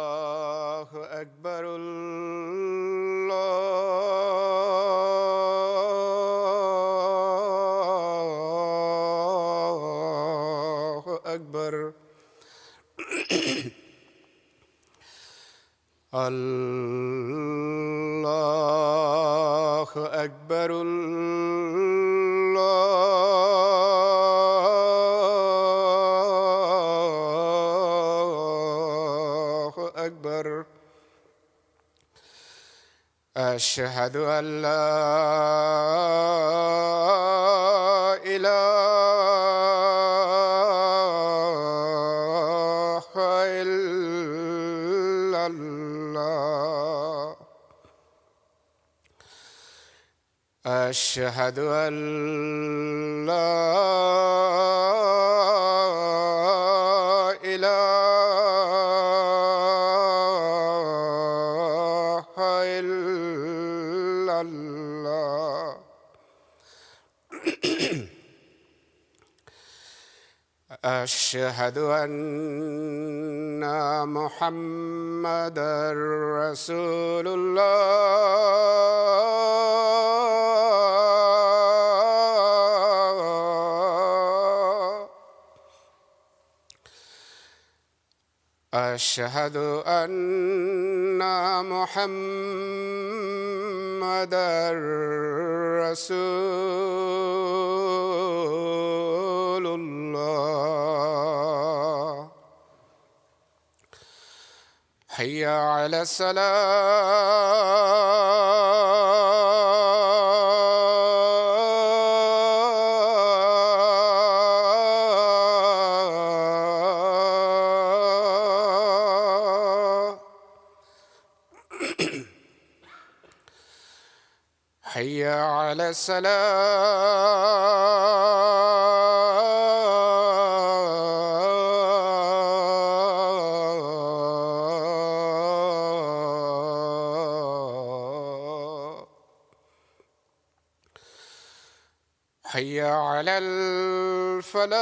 اللہ اکبر اللہ اکبر اللہ اکبر اللہ اکبر اشہد ان لا الہ الا اللہ اشہد ان لا الہ الا اللہ اشہد ان محمدا رسول اللہ اشہد ان محمدا رسول اللہ حی علی الصلاۃ حی علی الصلاۃ حی علی الفلاح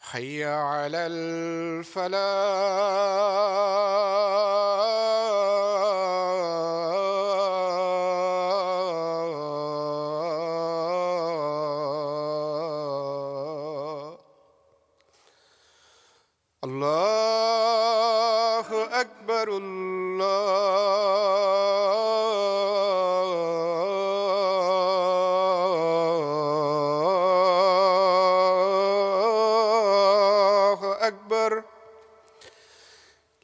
حی علی الفلاح اللہ اکبر اللہ اکبر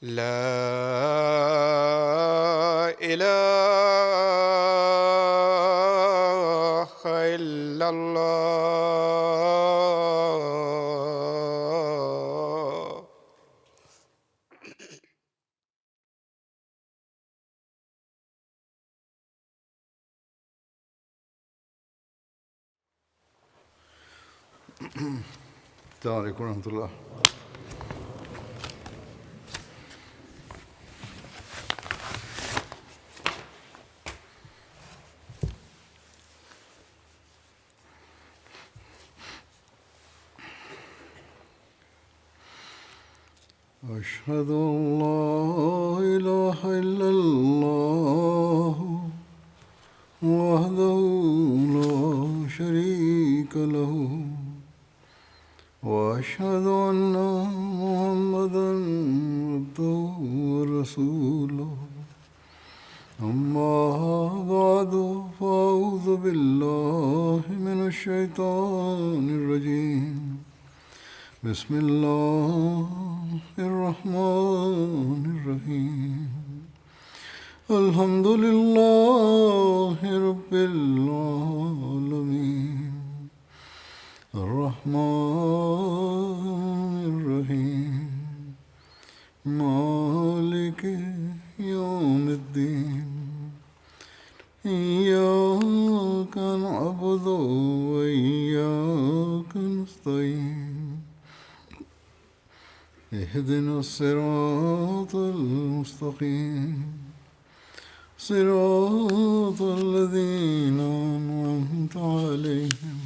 لا الہ الا اللہ السلام علیکم ورحمۃ اللہ. أشهد أن لا إله إلا الله وحده لا شريك له وأشهد أن محمدا عبده ورسوله أما بعد فأعوذ بالله من الشيطان الرجيم بسم الله الرحمن الرحيم الحمد لله رب العالمين الرحمن مالك يوم الدين إياك نعبد وإياك نستعين اهدنا الصراط المستقيم صراط الذين أنعمت عليهم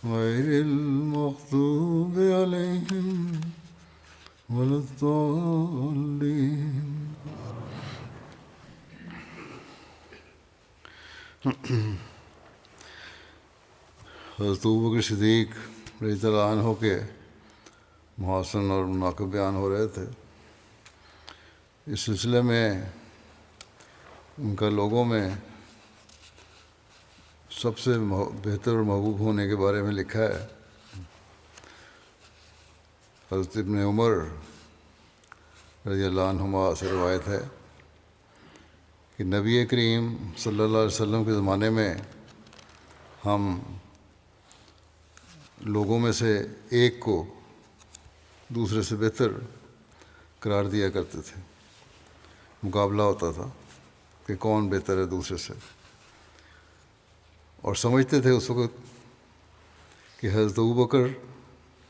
غير المغضوب عليهم ولا الضالين. حضرت ابوبکر صدیق رضی اللہ عنہ کے محاسن اور مناقب بیان ہو رہے تھے. اس سلسلے میں ان کا لوگوں میں سب سے بہتر اور محبوب ہونے کے بارے میں لکھا ہے. حضرت ابن عمر رضی اللہ عنہما سے روایت ہے کہ نبی کریم صلی اللہ علیہ وسلم کے زمانے میں ہم لوگوں میں سے ایک کو دوسرے سے بہتر قرار دیا کرتے تھے. مقابلہ ہوتا تھا کہ کون بہتر ہے دوسرے سے، اور سمجھتے تھے اس وقت کہ حضرت ابوبکر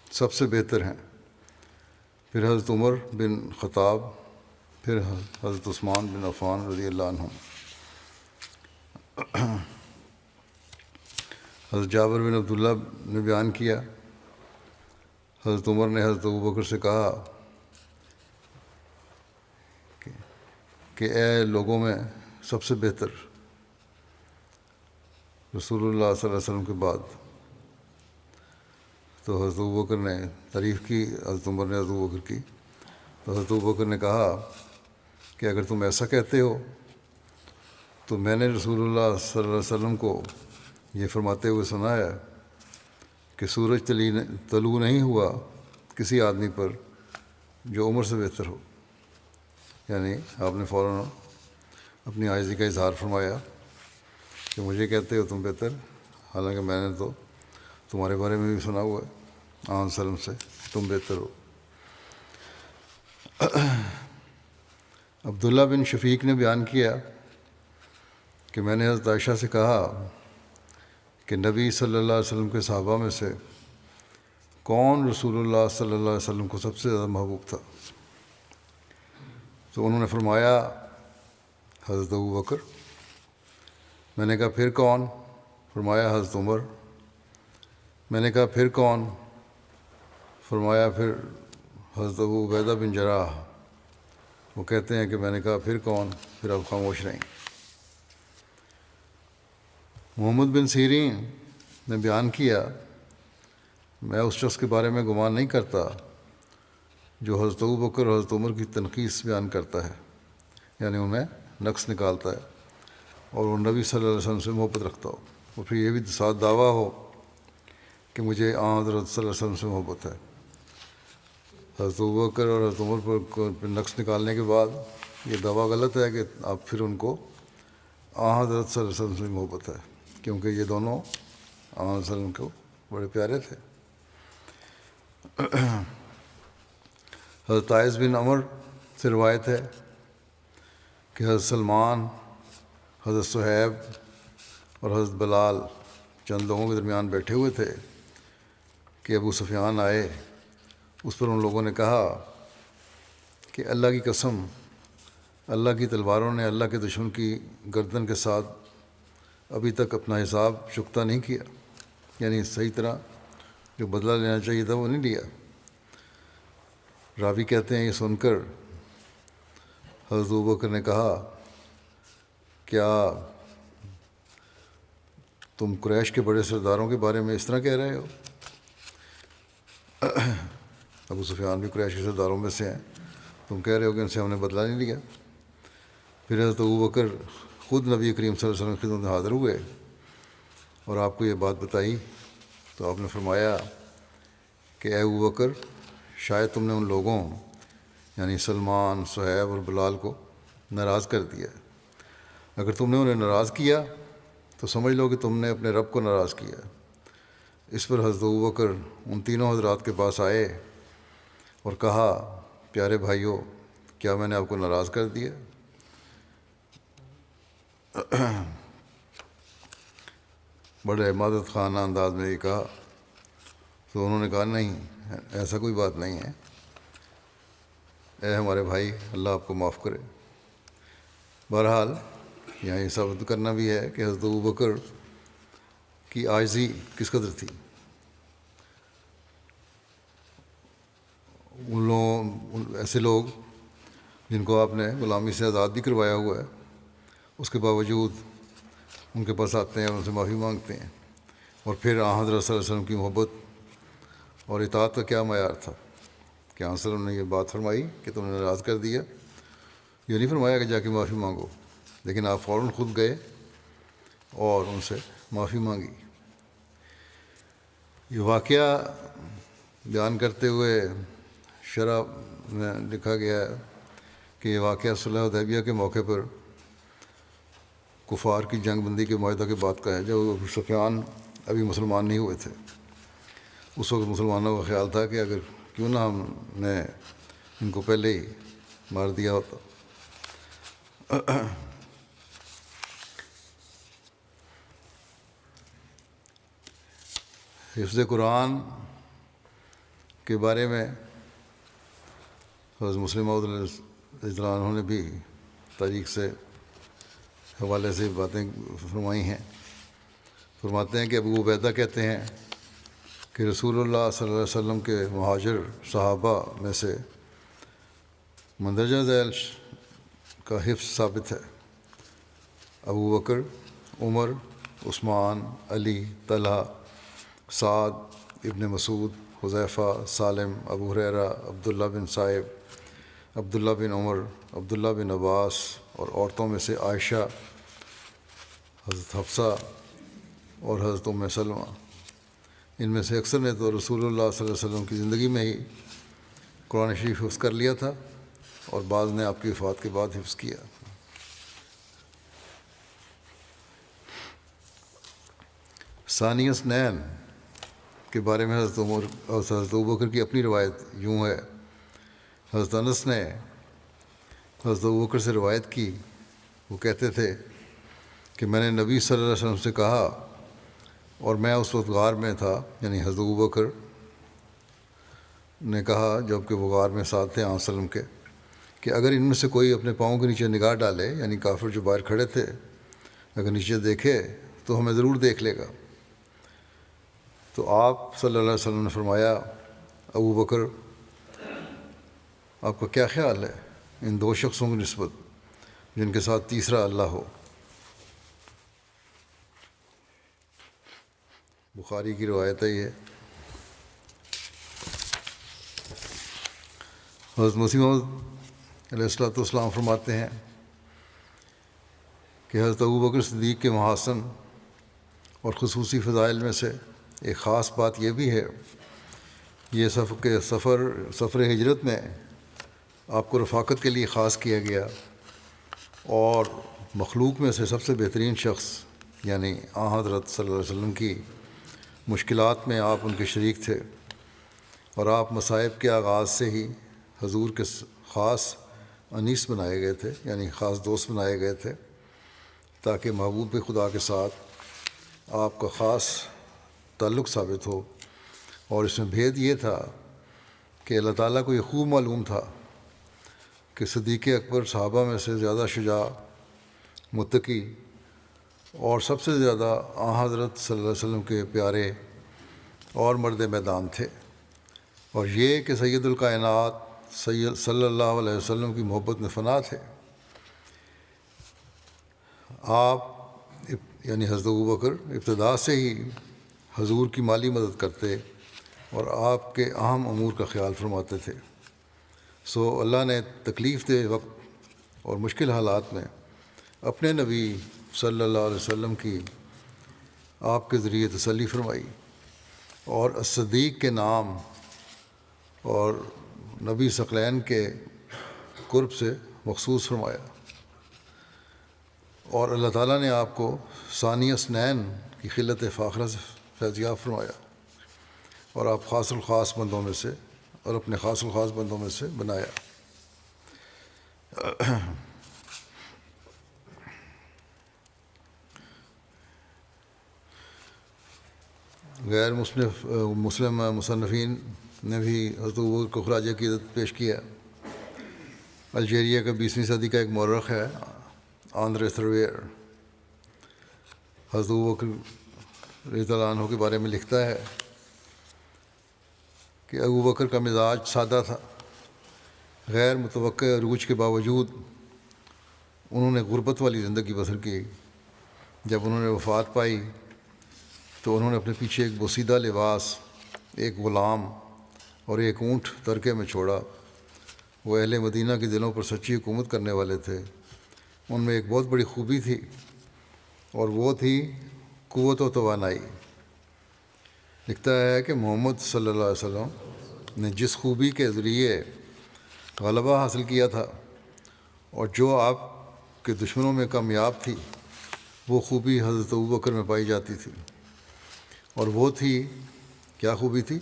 سب سے بہتر ہیں، پھر حضرت عمر بن خطاب، پھر حضرت عثمان بن عفان رضی اللہ عنہ. حضرت جابر بن عبداللہ نے بیان کیا، حضرت عمر نے حضرت ابوبکر سے کہا کہ اے لوگوں میں سب سے بہتر رسول اللہ صلی اللہ علیہ وسلم کے بعد. تو حضرت ابوبکر نے تعریف کی، حضرت عمر نے حضرت ابوبکر کی. تو حضرت ابوبکر نے کہا کہ اگر تم ایسا کہتے ہو تو میں نے رسول اللہ صلی اللہ علیہ وسلم کو یہ فرماتے ہوئے سنا ہے کہ سورج طلوع نہیں ہوا کسی آدمی پر جو عمر سے بہتر ہو. یعنی آپ نے فوراً اپنی عاجزی کا اظہار فرمایا کہ مجھے کہتے ہو تم بہتر، حالانکہ میں نے تو تمہارے بارے میں بھی سنا ہوا ہے آن سلم سے تم بہتر ہو. عبداللہ بن شفیق نے بیان کیا کہ میں نے حضرت عائشہ سے کہا کہ نبی صلی اللہ علیہ وسلم کے صحابہ میں سے کون رسول اللہ صلی اللہ علیہ وسلم کو سب سے زیادہ محبوب تھا؟ تو انہوں نے فرمایا حضرت ابوبکر. میں نے کہا پھر کون؟ فرمایا حضرت عمر. میں نے کہا پھر کون؟ فرمایا پھر حضرت ابو عبیدہ بن جراح. وہ کہتے ہیں کہ میں نے کہا پھر کون؟ پھر آپ خاموش رہیں. محمد بن سیرین نے بیان کیا میں اس شخص کے بارے میں گمان نہیں کرتا جو حضرت ابوبکر اور حضرت عمر کی تنقیص بیان کرتا ہے، یعنی انہیں نقص نکالتا ہے، اور وہ نبی صلی اللہ علیہ وسلم سے محبت رکھتا ہو، اور پھر یہ بھی ساتھ دعویٰ ہو کہ مجھے حضرت صلی اللہ علیہ وسلم سے محبت ہے. حضرت ابوبکر اور حضرت عمر پر نقص نکالنے کے بعد یہ دعویٰ غلط ہے کہ آپ پھر ان کو حضرت صلی اللہ علیہ وسلم سے محبت ہے، کیونکہ یہ دونوں صلی اللہ علیہ وسلم کو بڑے پیارے تھے. حضرت عائض بن عمر سے روایت ہے کہ حضرت سلمان، حضرت صہیب اور حضرت بلال چند لوگوں کے درمیان بیٹھے ہوئے تھے کہ ابو سفیان آئے. اس پر ان لوگوں نے کہا کہ اللہ کی قسم، اللہ کی تلواروں نے اللہ کے دشمن کی گردن کے ساتھ ابھی تک اپنا حساب چکتا نہیں کیا، یعنی صحیح طرح جو بدلہ لینا چاہیے تھا وہ نہیں لیا. راوی کہتے ہیں یہ سن کر حضرت ابوبکر نے کہا کیا تم قریش کے بڑے سرداروں کے بارے میں اس طرح کہہ رہے ہو؟ ابو سفیان بھی قریش کے سرداروں میں سے ہیں، تم کہہ رہے ہو کہ ان سے ہم نے بدلہ نہیں لیا. پھر حضرت ابوبکر خود نبی کریم صلی اللہ علیہ وسلم کی خدمت میں حاضر ہوئے اور آپ کو یہ بات بتائی. تو آپ نے فرمایا کہ اے ابوبکر، شاید تم نے ان لوگوں یعنی سلمان، صہیب اور بلال کو ناراض کر دیا. اگر تم نے انہیں ناراض کیا تو سمجھ لو کہ تم نے اپنے رب کو ناراض کیا. اس پر حضرت ابوبکر ان تینوں حضرات کے پاس آئے اور کہا پیارے بھائیوں، کیا میں نے آپ کو ناراض کر دیا؟ بڑے عبادت خانہ انداز میں یہ کہا تو انہوں نے کہا نہیں، ایسا کوئی بات نہیں ہے، اے ہمارے بھائی، اللہ آپ کو معاف کرے۔ بہرحال یہاں یہ ثابت کرنا بھی ہے کہ حضرت ابوبکر کی عاجزی کس قدر تھی۔ ایسے لوگ جن کو آپ نے غلامی سے آزاد بھی کروایا ہوا ہے، اس کے باوجود ان کے پاس آتے ہیں اور ان سے معافی مانگتے ہیں، اور پھر حضرت صلی اللہ علیہ وسلم کی محبت اور اطاعت کا کیا معیار تھا کہ صلی اللہ علیہ وسلم نے یہ بات فرمائی کہ تم نے ناراض کر دیا، یہ نہیں فرمایا کہ جا کے معافی مانگو، لیکن آپ فوراً خود گئے اور ان سے معافی مانگی۔ یہ واقعہ بیان کرتے ہوئے شرح میں لکھا گیا ہے کہ یہ واقعہ صلح حدیبیہ کے موقع پر کفار کی جنگ بندی کے معاہدہ کے بعد کا ہے، جب ابو سفیان ابھی مسلمان نہیں ہوئے تھے۔ اس وقت مسلمانوں کا خیال تھا کہ اگر کیوں نہ ہم نے ان کو پہلے ہی مار دیا ہوتا۔ حفظ قرآن کے بارے میں حضرت مسلم موعود رضی اللہ عنہ نے بھی تاریخ سے حوالے سے باتیں فرمائی ہیں۔ فرماتے ہیں کہ ابو عبیدہ کہتے ہیں کہ رسول اللہ صلی اللہ علیہ وسلم کے مہاجر صحابہ میں سے مندرجہ ذیل کا حفظ ثابت ہے: ابو بکر، عمر، عثمان، علی، طلحہ، سعد ابن مسعود، حذیفہ، سالم، ابو ہریرہ، عبداللہ بن صائب، عبداللہ بن عمر، عبداللہ بن عباس، اور عورتوں میں سے عائشہ، حضرت حفصہ اور حضرت ام سلمہ۔ ان میں سے اکثر نے تو رسول اللہ صلی اللہ علیہ وسلم کی زندگی میں ہی قرآن شریف حفظ کر لیا تھا، اور بعض نے آپ کی وفات کے بعد حفظ کیا۔ ثانی اثنین کے بارے میں حضرت عمر اور حضرت ابوبکر کی اپنی روایت یوں ہے: حضرت انس نے حضرت ابوبکر سے روایت کی، وہ کہتے تھے کہ میں نے نبی صلی اللہ علیہ وسلم سے کہا، اور میں اس وقت غار میں تھا، یعنی حضرت ابوبکر نے کہا جب کہ وہ غار میں ساتھ تھے آپ صلی اللہ علیہ وسلم کے، کہ اگر ان میں سے کوئی اپنے پاؤں کے نیچے نگاہ ڈالے، یعنی کافر جو باہر کھڑے تھے، اگر نیچے دیکھے تو ہمیں ضرور دیکھ لے گا۔ تو آپ صلی اللہ علیہ وسلم نے فرمایا: ابو بکر، آپ کا کیا خیال ہے ان دو شخصوں کی نسبت جن کے ساتھ تیسرا اللہ ہو؟ بخاری کی روایت ہے یہ۔ حضرت مسیح موعود علیہ الصلوۃ والسلام فرماتے ہیں کہ حضرت ابوبکر صدیق کے محاسن اور خصوصی فضائل میں سے ایک خاص بات یہ بھی ہے، یہ سفر ہجرت میں آپ کو رفاقت کے لیے خاص کیا گیا، اور مخلوق میں سے سب سے بہترین شخص یعنی حضرت صلی اللہ علیہ وسلم کی مشکلات میں آپ ان کے شریک تھے، اور آپ مصائب کے آغاز سے ہی حضور کے خاص انیس بنائے گئے تھے، یعنی خاص دوست بنائے گئے تھے، تاکہ محبوب خدا کے ساتھ آپ کا خاص تعلق ثابت ہو۔ اور اس میں بھید یہ تھا کہ اللہ تعالیٰ کو یہ خوب معلوم تھا کہ صدیق اکبر صحابہ میں سے زیادہ شجاع، متقی اور سب سے زیادہ حضرت صلی اللہ علیہ وسلم کے پیارے اور مرد میدان تھے، اور یہ کہ سید الکائنات صلی اللہ علیہ وسلم کی محبت میں فنا تھے۔ آپ یعنی حضرت ابوبکر ابتدا سے ہی حضور کی مالی مدد کرتے اور آپ کے اہم امور کا خیال فرماتے تھے۔ سو اللہ نے تکلیف دہ وقت اور مشکل حالات میں اپنے نبی صلی اللہ علیہ وسلم کی آپ کے ذریعے تسلی فرمائی، اور الصدیق کے نام اور نبی ثقلین کے قرب سے مخصوص فرمایا، اور اللہ تعالیٰ نے آپ کو ثانی اثنین کی خلت فاخرہ سے فیض یاب فرمایا، اور آپ خاص الخاص بندوں میں سے اور اپنے خاص الخاص بندوں میں سے بنایا۔ غیر مسلم مصنفین نے بھی حضرت ابوبکر کو خراج عقیدت پیش کیا۔ الجیریا کا 20ویں صدی کا ایک مورخ ہے آندرے تھرویر، حضرت ابوبکر رضی اللہ عنہ کے بارے میں لکھتا ہے کہ ابوبکر کا مزاج سادہ تھا، غیر متوقع عروج کے باوجود انہوں نے غربت والی زندگی بسر کی۔ جب انہوں نے وفات پائی تو انہوں نے اپنے پیچھے ایک بوسیدہ لباس، ایک غلام اور ایک اونٹ ترکے میں چھوڑا۔ وہ اہل مدینہ کے دلوں پر سچی حکومت کرنے والے تھے۔ ان میں ایک بہت بڑی خوبی تھی اور وہ تھی قوت و توانائی۔ لکھتا ہے کہ محمد صلی اللہ علیہ وسلم نے جس خوبی کے ذریعے غلبہ حاصل کیا تھا اور جو آپ کے دشمنوں میں کامیاب تھی، وہ خوبی حضرت ابوبکر میں پائی جاتی تھی، اور وہ تھی، کیا خوبی تھی؟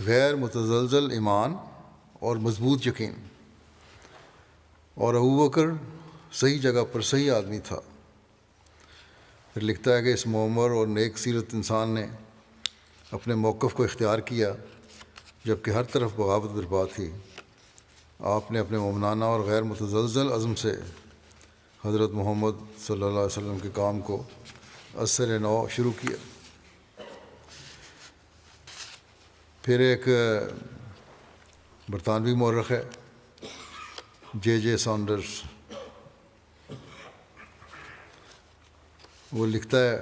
غیر متزلزل ایمان اور مضبوط یقین۔ اور ابوبکر صحیح جگہ پر صحیح آدمی تھا۔ پھر لکھتا ہے کہ اس معمر اور نیک سیرت انسان نے اپنے موقف کو اختیار کیا جب کہ ہر طرف بغاوت برپا تھی۔ آپ نے اپنے مومنانہ اور غیر متزلزل عزم سے حضرت محمد صلی اللہ علیہ وسلم کے کام کو اثر نو شروع کیا۔ پھر ایک برطانوی مورخ ہے جے سانڈرز، وہ لکھتا ہے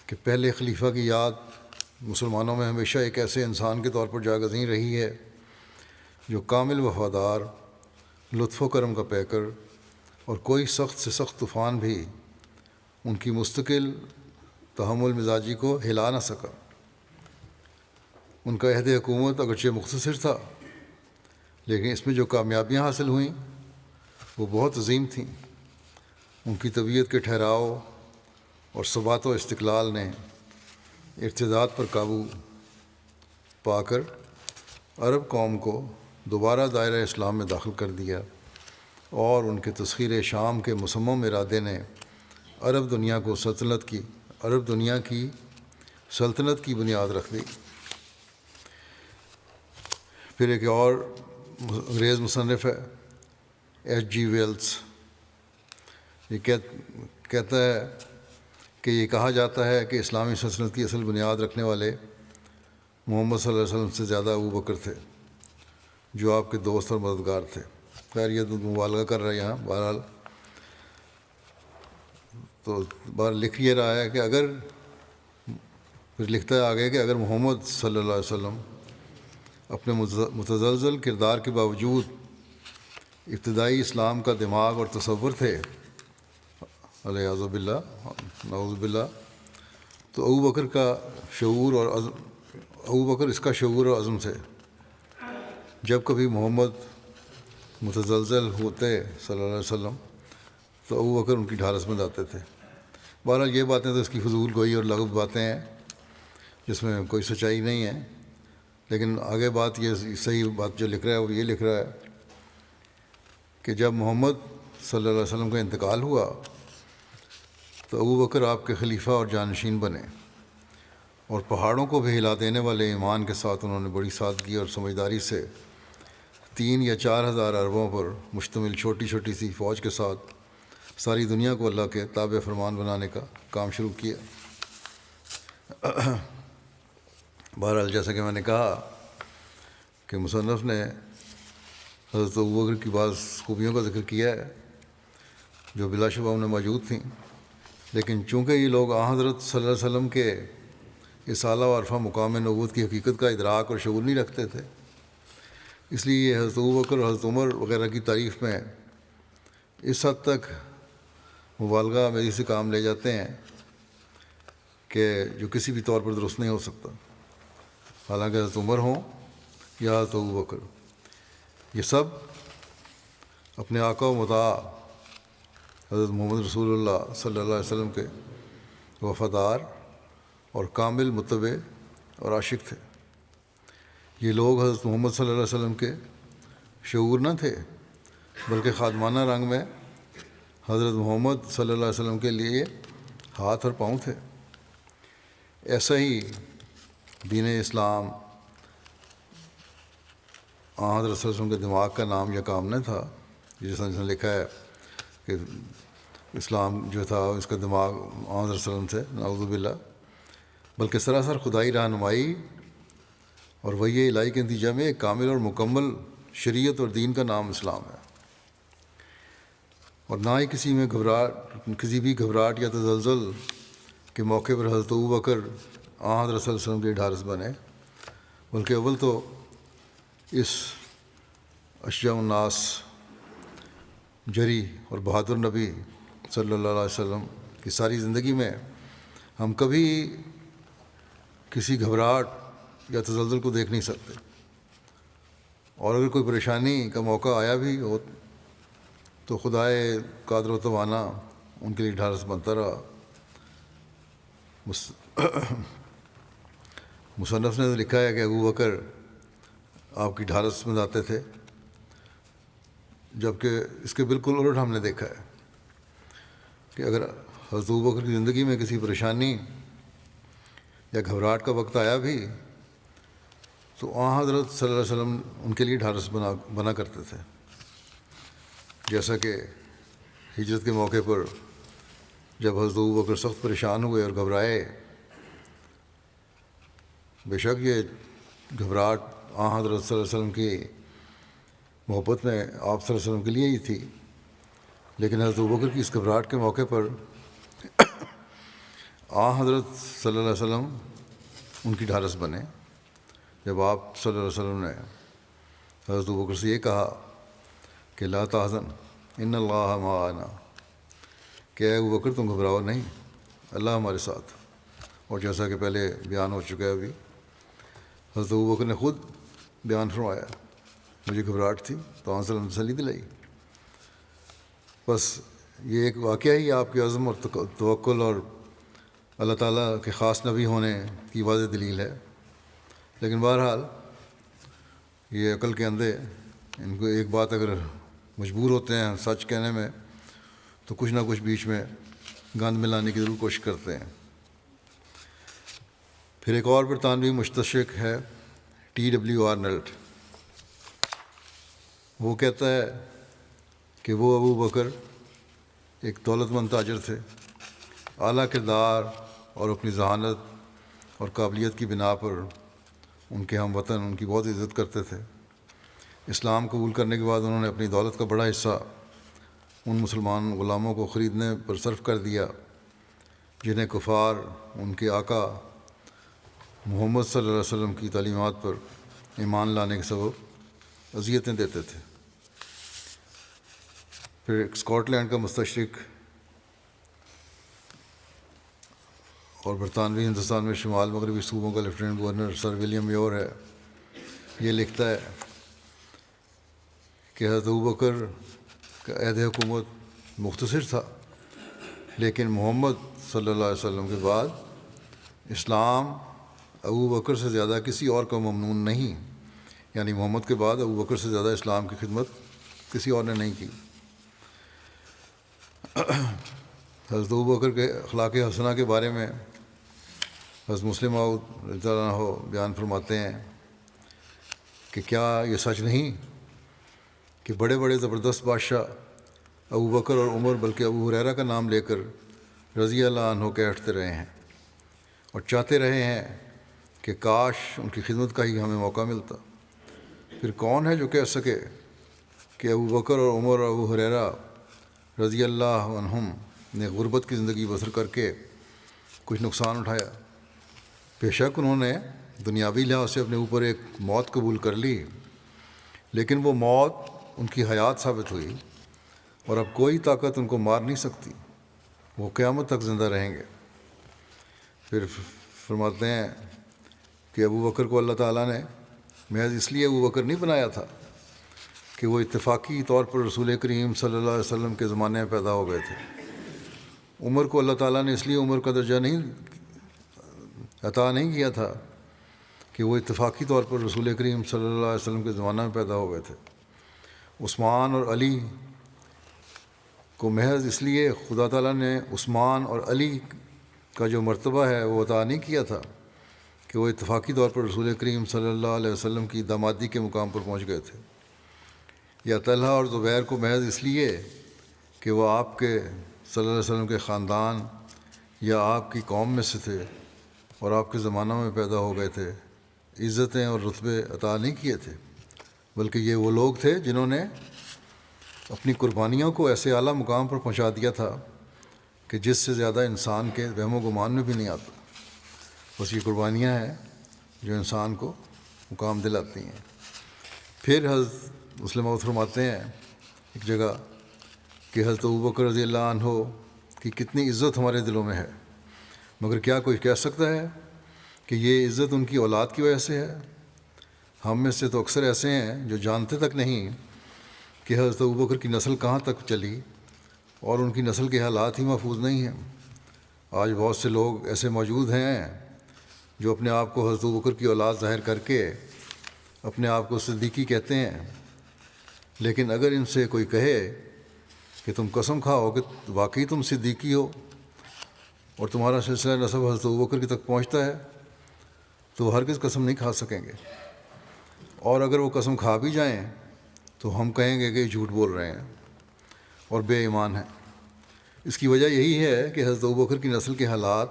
کہ پہلے خلیفہ کی یاد مسلمانوں میں ہمیشہ ایک ایسے انسان کے طور پر جاگزین رہی ہے جو کامل وفادار، لطف و کرم کا پیکر، اور کوئی سخت سے سخت طوفان بھی ان کی مستقل تحمل مزاجی کو ہلا نہ سکا۔ ان کا عہد حکومت اگرچہ مختصر تھا، لیکن اس میں جو کامیابیاں حاصل ہوئیں وہ بہت عظیم تھیں۔ ان کی طبیعت کے ٹھہراؤ اور ثبات و استقلال نے ارتداد پر قابو پا کر عرب قوم کو دوبارہ دائرہ اسلام میں داخل کر دیا، اور ان کے تسخیر شام کے مصمم ارادے نے عرب دنیا کی سلطنت کی بنیاد رکھ دی۔ پھر ایک اور انگریز مصنف ہے ایچ جی ویلز، یہ کہتا ہے کہ یہ کہا جاتا ہے کہ اسلامی سلطنت کی اصل بنیاد رکھنے والے محمد صلی اللہ علیہ وسلم سے زیادہ ابوبکر تھے، جو آپ کے دوست اور مددگار تھے۔ خیر یہ تو مبالغہ کر رہا ہے یہاں، بہرحال تو لکھ یہ رہا ہے کہ پھر لکھتا ہے آگے کہ اگر محمد صلی اللہ علیہ وسلم اپنے متزلزل کردار کے باوجود ابتدائی اسلام کا دماغ اور تصور تھے، الیاذ باللہ نعوذ باللہ، تو ابوبکر اس کا شعور اور عزم تھے۔ جب کبھی محمد متزلزل ہوتے صلی اللہ علیہ وسلم تو ابوبکر ان کی ڈھارس میں آتے تھے۔ بہرحال یہ باتیں تو اس کی فضول گوئی اور لغو باتیں ہیں جس میں کوئی سچائی نہیں ہے، لیکن آگے بات یہ صحیح بات جو لکھ رہا ہے وہ یہ لکھ رہا ہے کہ جب محمد صلی اللہ علیہ وسلم کا انتقال ہوا تو ابوبکر آپ کے خلیفہ اور جانشین بنے، اور پہاڑوں کو بھی ہلا دینے والے ایمان کے ساتھ انہوں نے بڑی سادگی اور سمجھداری سے 3 یا 4 ہزار عربوں پر مشتمل چھوٹی چھوٹی سی فوج کے ساتھ ساری دنیا کو اللہ کے تابع فرمان بنانے کا کام شروع کیا۔ بہرحال جیسا کہ میں نے کہا کہ مصنف نے حضرت ابوبکر کی بعض خوبیوں کا ذکر کیا ہے جو بلا شبہ انہیں موجود تھیں، لیکن چونکہ یہ لوگ حضرت صلی اللہ علیہ وسلم کے اس اعلیٰ و عرفہ مقام نبوت کی حقیقت کا ادراک اور شعور نہیں رکھتے تھے، اس لیے یہ حضرت ابوبکر اور حضرت عمر وغیرہ کی تعریف میں اس حد تک مبالغہ میری سے کام لے جاتے ہیں کہ جو کسی بھی طور پر درست نہیں ہو سکتا۔ حالانکہ حضرت عمر ہوں یا حضرت ابوبکر، یہ سب اپنے آقا و مطاع حضرت محمد رسول اللہ صلی اللہ علیہ وسلم کے وفادار اور کامل متبع اور عاشق تھے۔ یہ لوگ حضرت محمد صلی اللہ علیہ وسلم کے شعور نہ تھے، بلکہ خادمانہ رنگ میں حضرت محمد صلی اللہ علیہ وسلم کے لیے ہاتھ اور پاؤں تھے۔ ایسا ہی دین اسلام حضرت صلی اللہ علیہ وسلم کے دماغ کا نام یا کام نہ تھا، جس نے لکھا ہے کہ اسلام جو تھا اس کا دماغ حضرت صلی اللہ علیہ وسلم سے، نعوذ باللہ، بلکہ سراسر خدائی رہنمائی اور وحی الہی کے نتیجہ میں ایک کامل اور مکمل شریعت اور دین کا نام اسلام ہے۔ اور نہ ہی کسی بھی گھبراہٹ یا تزلزل کے موقع پر حضرت ابوبکر حضرت صلی اللہ علیہ وسلم کے ڈھارس بنے، بلکہ اول تو اس اشجاع الناس جری اور بہادر نبی صلی اللہ علیہ وسلم کی ساری زندگی میں ہم کبھی کسی گھبراہٹ یا تزلزل کو دیکھ نہیں سکتے، اور اگر کوئی پریشانی کا موقع آیا بھی ہو تو خدائے قادر و توانا ان کے لیے ڈھارس بنتا رہا۔ مصنف نے لکھا ہے کہ ابوبکر آپ کی ڈھارس بناتے تھے، جبکہ اس کے بالکل الٹ ہم نے دیکھا ہے کہ اگر حضرت ابوبکر کی زندگی میں کسی پریشانی یا گھبراہٹ کا وقت آیا بھی تو حضرت صلی اللہ علیہ وسلم ان کے لیے ڈھارس بنا کرتے تھے، جیسا کہ ہجرت کے موقع پر جب حضرت ابوبکر سخت پریشان ہوئے اور گھبرائے، بے شک یہ گھبراہٹ حضرت صلی اللہ علیہ وسلم کی محبت میں آپ صلی اللہ علیہ وسلم کے لیے ہی تھی، لیکن حضرت ابوبکر کی اس گھبراہٹ کے موقع پر حضرت صلی اللہ علیہ وسلم ان کی ڈھارس بنے، جب آپ صلی اللہ علیہ وسلم نے حضرت ابوبکر سے یہ کہا کہ لا تحزن ان اللہ معنا، کہ اے ابوبکر تم گھبراؤ نہیں، اللہ ہمارے ساتھ۔ اور جیسا کہ پہلے بیان ہو چکا ہے ابھی، حضرت ابوبکر نے خود بیان فرمایا مجھے گھبراہٹ تھی تو آپ صلی اللہ علیہ وسلم نے تسلی دلائی۔ بس یہ ایک واقعہ ہی آپ کے عزم اور توکل اور اللہ تعالیٰ کے خاص نبی ہونے کی واضح دلیل ہے، لیکن بہرحال یہ عقل کے اندھے، ان کو ایک بات اگر مجبور ہوتے ہیں سچ کہنے میں تو کچھ نہ کچھ بیچ میں گند ملانے کی ضرور کوشش کرتے ہیں۔ پھر ایک اور برطانوی مستشرق ہے TW آرنلڈ، وہ کہتا ہے کہ وہ ابوبکر ایک دولت مند تاجر تھے، اعلیٰ کردار اور اپنی ذہانت اور قابلیت کی بنا پر ان کے ہم وطن ان کی بہت عزت کرتے تھے۔ اسلام قبول کرنے کے بعد انہوں نے اپنی دولت کا بڑا حصہ ان مسلمان غلاموں کو خریدنے پر صرف کر دیا جنہیں کفار ان کے آقا محمد صلی اللہ علیہ وسلم کی تعلیمات پر ایمان لانے کے سبب اذیتیں دیتے تھے۔ پھر اسکاٹ لینڈ کا مستشرق اور برطانوی ہندوستان میں شمال مغربی صوبوں کا lieutenant governor sir William Muir ہے، یہ لکھتا ہے کہ حضرت ابوبکر کا عہد حکومت مختصر تھا، لیکن محمد صلی اللہ علیہ وسلم کے بعد اسلام ابوبکر سے زیادہ کسی اور کا ممنون نہیں، یعنی محمد کے بعد ابوبکر سے زیادہ اسلام کی خدمت کسی اور نے نہیں کی۔ حضرت ابوبکر کے اخلاق حسنہ کے بارے میں حضرت مسلم موعود رضی اللہ عنہ بیان فرماتے ہیں کہ کیا یہ سچ نہیں کہ بڑے بڑے زبردست بادشاہ ابوبکر اور عمر بلکہ ابو ہریرہ کا نام لے کر رضی اللہ عنہ کہتے رہے ہیں اور چاہتے رہے ہیں کہ کاش ان کی خدمت کا ہی ہمیں موقع ملتا۔ پھر کون ہے جو کہہ سکے کہ ابوبکر اور عمر اور ابو ہریرہ رضی اللہ عنہم نے غربت کی زندگی بسر کر کے کچھ نقصان اٹھایا؟ بے شک انہوں نے دنیاوی لحاظ سے اپنے اوپر ایک موت قبول کر لی، لیکن وہ موت ان کی حیات ثابت ہوئی اور اب کوئی طاقت ان کو مار نہیں سکتی، وہ قیامت تک زندہ رہیں گے۔ پھر فرماتے ہیں کہ ابوبکر کو اللہ تعالیٰ نے محض اس لیے ابوبکر نہیں بنایا تھا کہ وہ اتفاقی طور پر رسول کریم صلی اللہ علیہ وسلم کے زمانے میں پیدا ہو گئے تھے۔ عمر کو اللہ تعالیٰ نے اس لیے عمر کا درجہ نہیں عطا نہیں کیا تھا کہ وہ اتفاقی طور پر رسول کریم صلی اللہ علیہ وسلم کے زمانہ میں پیدا ہو گئے تھے۔ عثمان اور علی کو محض اس لیے خدا تعالیٰ نے عثمان اور علی کا جو مرتبہ ہے وہ عطا نہیں کیا تھا کہ وہ اتفاقی طور پر رسول کریم صلی اللہ علیہ وسلم کی دامادی کے مقام پر پہنچ گئے تھے، یا طلحہ اور زبیر کو محض اس لیے کہ وہ آپ کے صلی اللہ علیہ وسلم کے خاندان یا آپ کی قوم میں سے تھے اور آپ کے زمانہ میں پیدا ہو گئے تھے، عزتیں اور رتبے عطا نہیں کیے تھے، بلکہ یہ وہ لوگ تھے جنہوں نے اپنی قربانیوں کو ایسے اعلیٰ مقام پر پہنچا دیا تھا کہ جس سے زیادہ انسان کے وہم و گمان میں بھی نہیں آتا۔ بس یہ قربانیاں ہیں جو انسان کو مقام دلاتی ہیں۔ پھر حضرت مسلم موعود فرماتے ہیں ایک جگہ کہ حضرت ابوبکر رضی اللہ عنہ کی کتنی عزت ہمارے دلوں میں ہے، مگر کیا کوئی کہہ سکتا ہے کہ یہ عزت ان کی اولاد کی وجہ سے ہے؟ ہم میں سے تو اکثر ایسے ہیں جو جانتے تک نہیں کہ حضرت ابوبکر کی نسل کہاں تک چلی، اور ان کی نسل کے حالات ہی محفوظ نہیں ہیں۔ آج بہت سے لوگ ایسے موجود ہیں جو اپنے آپ کو حضرت ابوبکر کی اولاد ظاہر کر کے اپنے آپ کو صدیقی کہتے ہیں، لیکن اگر ان سے کوئی کہے کہ تم قسم کھاؤ کہ واقعی تم صدیقی ہو اور تمہارا سلسلہ نسب حضرت ابوبکر کی تک پہنچتا ہے، تو وہ ہرگز قسم نہیں کھا سکیں گے، اور اگر وہ قسم کھا بھی جائیں تو ہم کہیں گے کہ یہ جھوٹ بول رہے ہیں اور بے ایمان ہیں۔ اس کی وجہ یہی ہے کہ حضرت ابوبکر کی نسل کے حالات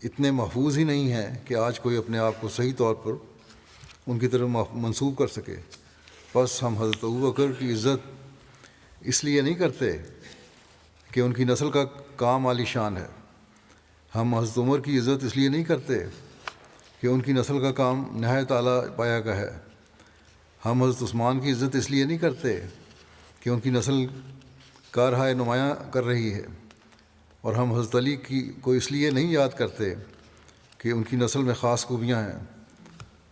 اتنے محفوظ ہی نہیں ہیں کہ آج کوئی اپنے آپ کو صحیح طور پر ان کی طرف منسوب کر سکے۔ بس ہم حضرت ابوبکر کی عزت اس لیے نہیں کرتے کہ ان کی نسل کا کام عالی شان ہے، ہم حضرت عمر کی عزت اس لیے نہیں کرتے کہ ان کی نسل کا کام نہایت اعلیٰ پایا کا ہے، ہم حضرت عثمان کی عزت اس لیے نہیں کرتے کہ ان کی نسل کارہائے نمایاں کر رہی ہے، اور ہم حضرت علی کو اس لیے نہیں یاد کرتے کہ ان کی نسل میں خاص خوبیاں ہیں۔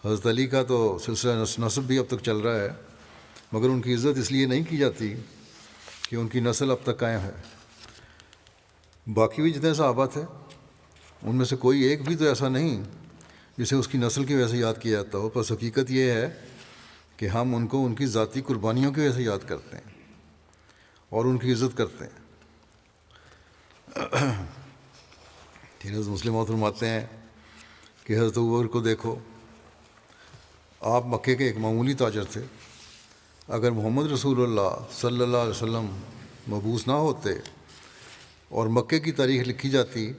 حضرت علی کا تو سلسلہ نسب بھی اب تک چل رہا ہے، مگر ان کی عزت اس لیے نہیں کی جاتی کہ ان کی نسل اب تک قائم ہے۔ باقی بھی جتنے صحابہ تھے ان میں سے کوئی ایک بھی تو ایسا نہیں جسے اس کی نسل کی وجہ سے یاد کیا جاتا ہو، بس حقیقت یہ ہے کہ ہم ان کو ان کی ذاتی قربانیوں کی وجہ سے یاد کرتے ہیں اور ان کی عزت کرتے ہیں۔ پھر حضرت مسلم موعود فرماتے ہیں کہ حضرت ابوبکر کو دیکھو، آپ مکے کے ایک معمولی تاجر تھے، اگر محمد رسول اللہ صلی اللہ علیہ وسلم مبعوث نہ ہوتے اور مکے کی تاریخ لکھی جاتی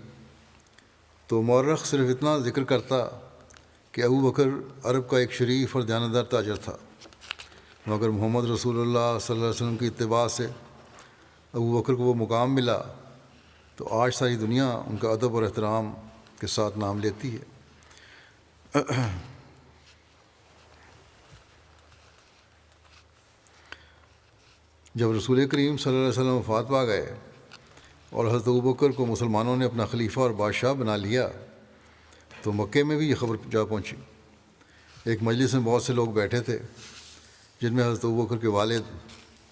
تو مورخ صرف اتنا ذکر کرتا کہ ابوبکر عرب کا ایک شریف اور دیانتدار تاجر تھا، مگر محمد رسول اللہ صلی اللہ علیہ وسلم کی اتباع سے ابوبکر کو وہ مقام ملا تو آج ساری دنیا ان کا ادب اور احترام کے ساتھ نام لیتی ہے۔ جب رسول کریم صلی اللہ علیہ وسلم وفات پا گئے اور حضرت ابوبکر کو مسلمانوں نے اپنا خلیفہ اور بادشاہ بنا لیا تو مکے میں بھی یہ خبر جا پہنچی۔ ایک مجلس میں بہت سے لوگ بیٹھے تھے جن میں حضرت ابوبکر کے والد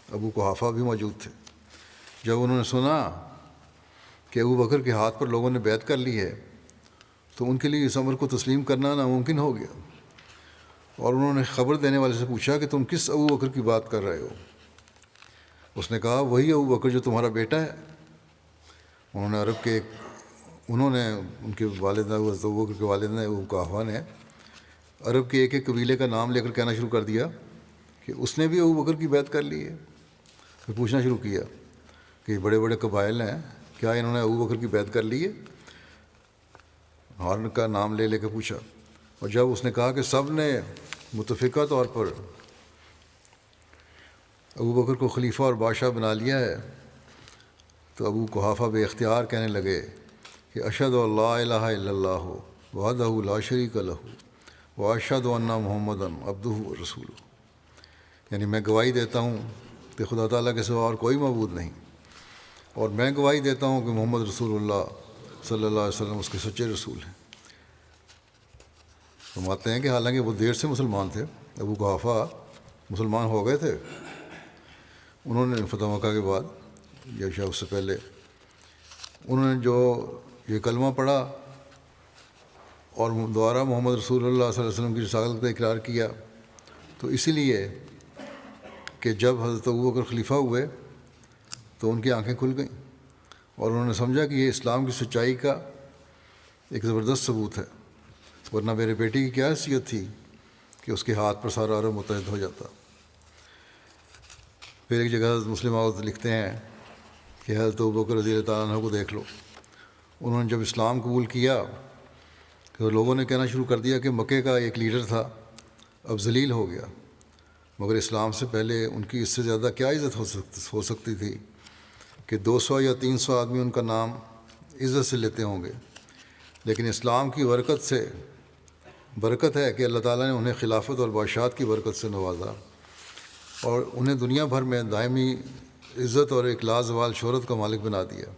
ابو قحافہ بھی موجود تھے۔ جب انہوں نے سنا کہ ابوبکر کے ہاتھ پر لوگوں نے بیعت کر لی ہے تو ان کے لیے اس امر کو تسلیم کرنا ناممکن ہو گیا، اور انہوں نے خبر دینے والے سے پوچھا کہ تم کس ابوبکر کی بات کر رہے ہو؟ اس نے کہا وہی ابوبکر جو تمہارا بیٹا ہے۔ انہوں نے ان کے والد حضرت ابوبکر کے والد نے ابو قحافہ نے عرب کے ایک ایک قبیلے کا نام لے کر کہنا شروع کر دیا کہ اس نے بھی ابوبکر کی بیعت کر لی ہے۔ پھر پوچھنا شروع کیا کہ بڑے بڑے قبائل ہیں، کیا انہوں نے ابوبکر کی بیعت کر لی ہے؟ ہارن کا نام لے کے پوچھا، اور جب اس نے کہا کہ سب نے متفقہ طور پر ابوبکر کو خلیفہ اور بادشاہ بنا لیا ہے تو ابو قحافہ بے اختیار کہنے لگے کہ اشہد ان لا الہ الا اللہ وحدہ لا شریک لہ واشہد ان محمدا عبدہ ورسولہ، یعنی میں گواہی دیتا ہوں کہ خدا تعالیٰ کے سوا اور کوئی معبود نہیں، اور میں گواہی دیتا ہوں کہ محمد رسول اللہ صلی اللہ علیہ وسلم اس کے سچے رسول ہیں۔ فرماتے ہیں کہ حالانکہ وہ دیر سے مسلمان تھے، ابو قحافہ مسلمان ہو گئے تھے، انہوں نے فتح مکہ کے بعد یا شاید اس سے پہلے انہوں نے جو یہ کلمہ پڑھا اور دوبارہ محمد رسول اللہ صلی اللہ علیہ وسلم کی رسالت کا اقرار کیا، تو اسی لیے کہ جب حضرت ابوبکر خلیفہ ہوئے تو ان کی آنکھیں کھل گئیں اور انہوں نے سمجھا کہ یہ اسلام کی سچائی کا ایک زبردست ثبوت ہے، ورنہ میرے بیٹے کی کیا حیثیت تھی کہ اس کے ہاتھ پر سارا عرب متحد ہو جاتا۔ پھر ایک جگہ حضرت مسلم موعود لکھتے ہیں کہ حضرت ابوبکر رضی اللہ تعالیٰ عنہ کو دیکھ لو، انہوں نے جب اسلام قبول کیا تو لوگوں نے کہنا شروع کر دیا کہ مکے کا ایک لیڈر تھا اب ذلیل ہو گیا، مگر اسلام سے پہلے ان کی اس سے زیادہ کیا عزت ہو سکتی تھی کہ 200 یا 300 آدمی ان کا نام عزت سے لیتے ہوں گے، لیکن اسلام کی برکت ہے کہ اللہ تعالیٰ نے انہیں خلافت اور بادشاہت کی برکت سے نوازا اور انہیں دنیا بھر میں دائمی عزت اور ایک لازوال شہرت کا مالک بنا دیا۔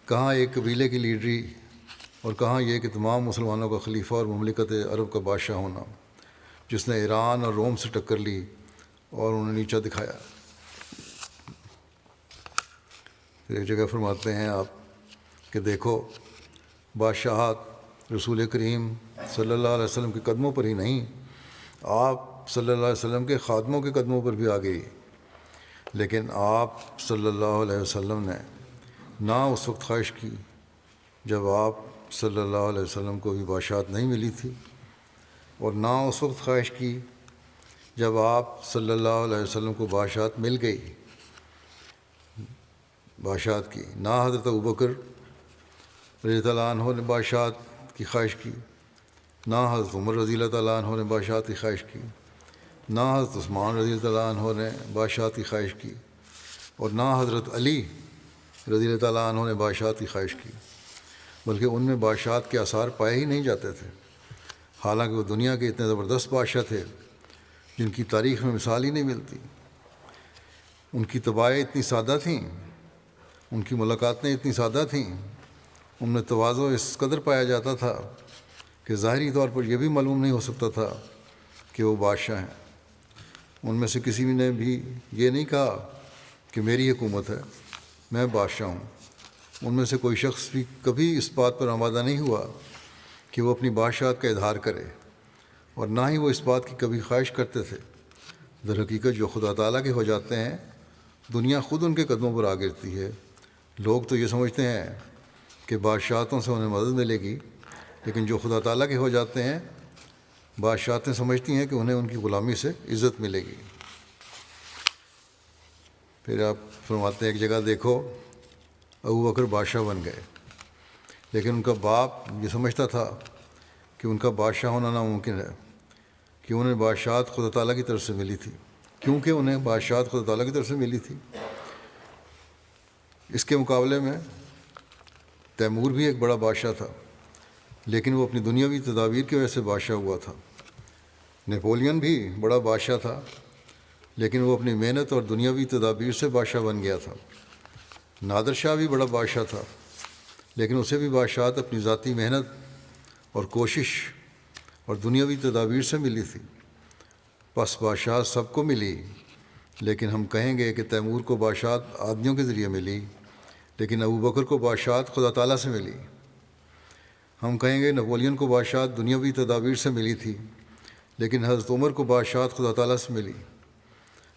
کہاں ایک قبیلے کی لیڈری اور کہاں یہ کہ تمام مسلمانوں کا خلیفہ اور مملکت عرب کا بادشاہ ہونا، جس نے ایران اور روم سے ٹکر لی اور انہیں نیچا دکھایا۔ پھر ایک جگہ فرماتے ہیں آپ کہ دیکھو، بادشاہت رسول کریم صلی اللہ علیہ وسلم کے قدموں پر ہی نہیں، آپ صلی اللہ علیہ وسلم کے خادموں کے قدموں پر بھی آ گئی، لیکن آپ صلی اللہ علیہ وسلم نے نہ اس وقت خواہش کی جب آپ صلی اللہ علیہ وسلم کو بھی بادشاہت نہیں ملی تھی، اور نہ اس وقت خواہش کی جب آپ صلی اللہ علیہ وسلم کو بادشاہت مل گئی بادشاہت کی، نہ حضرت ابوبکر رضی اللہ عنہ نے بادشاہت کی خواہش کی، نہ حضرت عمر رضی اللہ تعالیٰ عنہ نے بادشاہت کی خواہش کی، نہ حضرت عثمان رضی اللہ عنہ نے بادشاہت کی خواہش کی، اور نہ حضرت علی رضی اللہ تعالیٰ عنہ نے بادشاہت کی خواہش کی، بلکہ ان میں بادشاہت کے آثار پائے ہی نہیں جاتے تھے، حالانکہ وہ دنیا کے اتنے زبردست بادشاہ تھے جن کی تاریخ میں مثال ہی نہیں ملتی۔ ان کی طباعیں اتنی سادہ تھیں، ان کی ملاقاتیں اتنی سادہ تھیں، ان میں تواضع اس قدر پایا جاتا تھا کہ ظاہری طور پر یہ بھی معلوم نہیں ہو سکتا تھا کہ وہ بادشاہ ہیں۔ ان میں سے کسی نے بھی یہ نہیں کہا کہ میری حکومت ہے، میں بادشاہ ہوں۔ ان میں سے کوئی شخص بھی کبھی اس بات پر آمادہ نہیں ہوا کہ وہ اپنی بادشاہت کا اظہار کرے، اور نہ ہی وہ اس بات کی کبھی خواہش کرتے تھے۔ در حقیقت جو خدا تعالیٰ کے ہو جاتے ہیں، دنیا خود ان کے قدموں پر آ گرتی ہے۔ لوگ تو یہ سمجھتے ہیں کہ بادشاہتوں سے انہیں مدد ملے گی، لیکن جو خدا تعالیٰ کے ہو جاتے ہیں، بادشاہتیں سمجھتی ہیں کہ انہیں ان کی غلامی سے عزت ملے گی۔ پھر آپ فرماتے ہیں ایک جگہ دیکھو، ابوبکر بادشاہ بن گئے، لیکن ان کا باپ یہ سمجھتا تھا کہ ان کا بادشاہ ہونا ناممکن ہے، کہ انہیں بادشاہت خدا تعالیٰ کی طرف سے ملی تھی، کیونکہ انہیں بادشاہت خدا تعالیٰ کی طرف سے ملی تھی۔ اس کے مقابلے میں تیمور بھی ایک بڑا بادشاہ تھا، لیکن وہ اپنی دنیاوی تدابیر کی وجہ سے بادشاہ ہوا تھا۔ نیپولین بھی بڑا بادشاہ تھا، لیکن وہ اپنی محنت اور دنیاوی تدابیر سے بادشاہ بن گیا تھا۔ نادر شاہ بھی بڑا بادشاہ تھا، لیکن اسے بھی بادشاہت اپنی ذاتی محنت اور کوشش اور دنیاوی تدابیر سے ملی تھی۔ پس بادشاہت سب کو ملی، لیکن ہم کہیں گے کہ تیمور کو بادشاہت آدمیوں کے ذریعے ملی، لیکن ابوبکر کو بادشاہت خدا تعالیٰ سے ملی۔ ہم کہیں گے نیپولین کو بادشاہت دنیاوی تدابیر سے ملی تھی، لیکن حضرت عمر کو بادشاہت خدا تعالیٰ سے ملی۔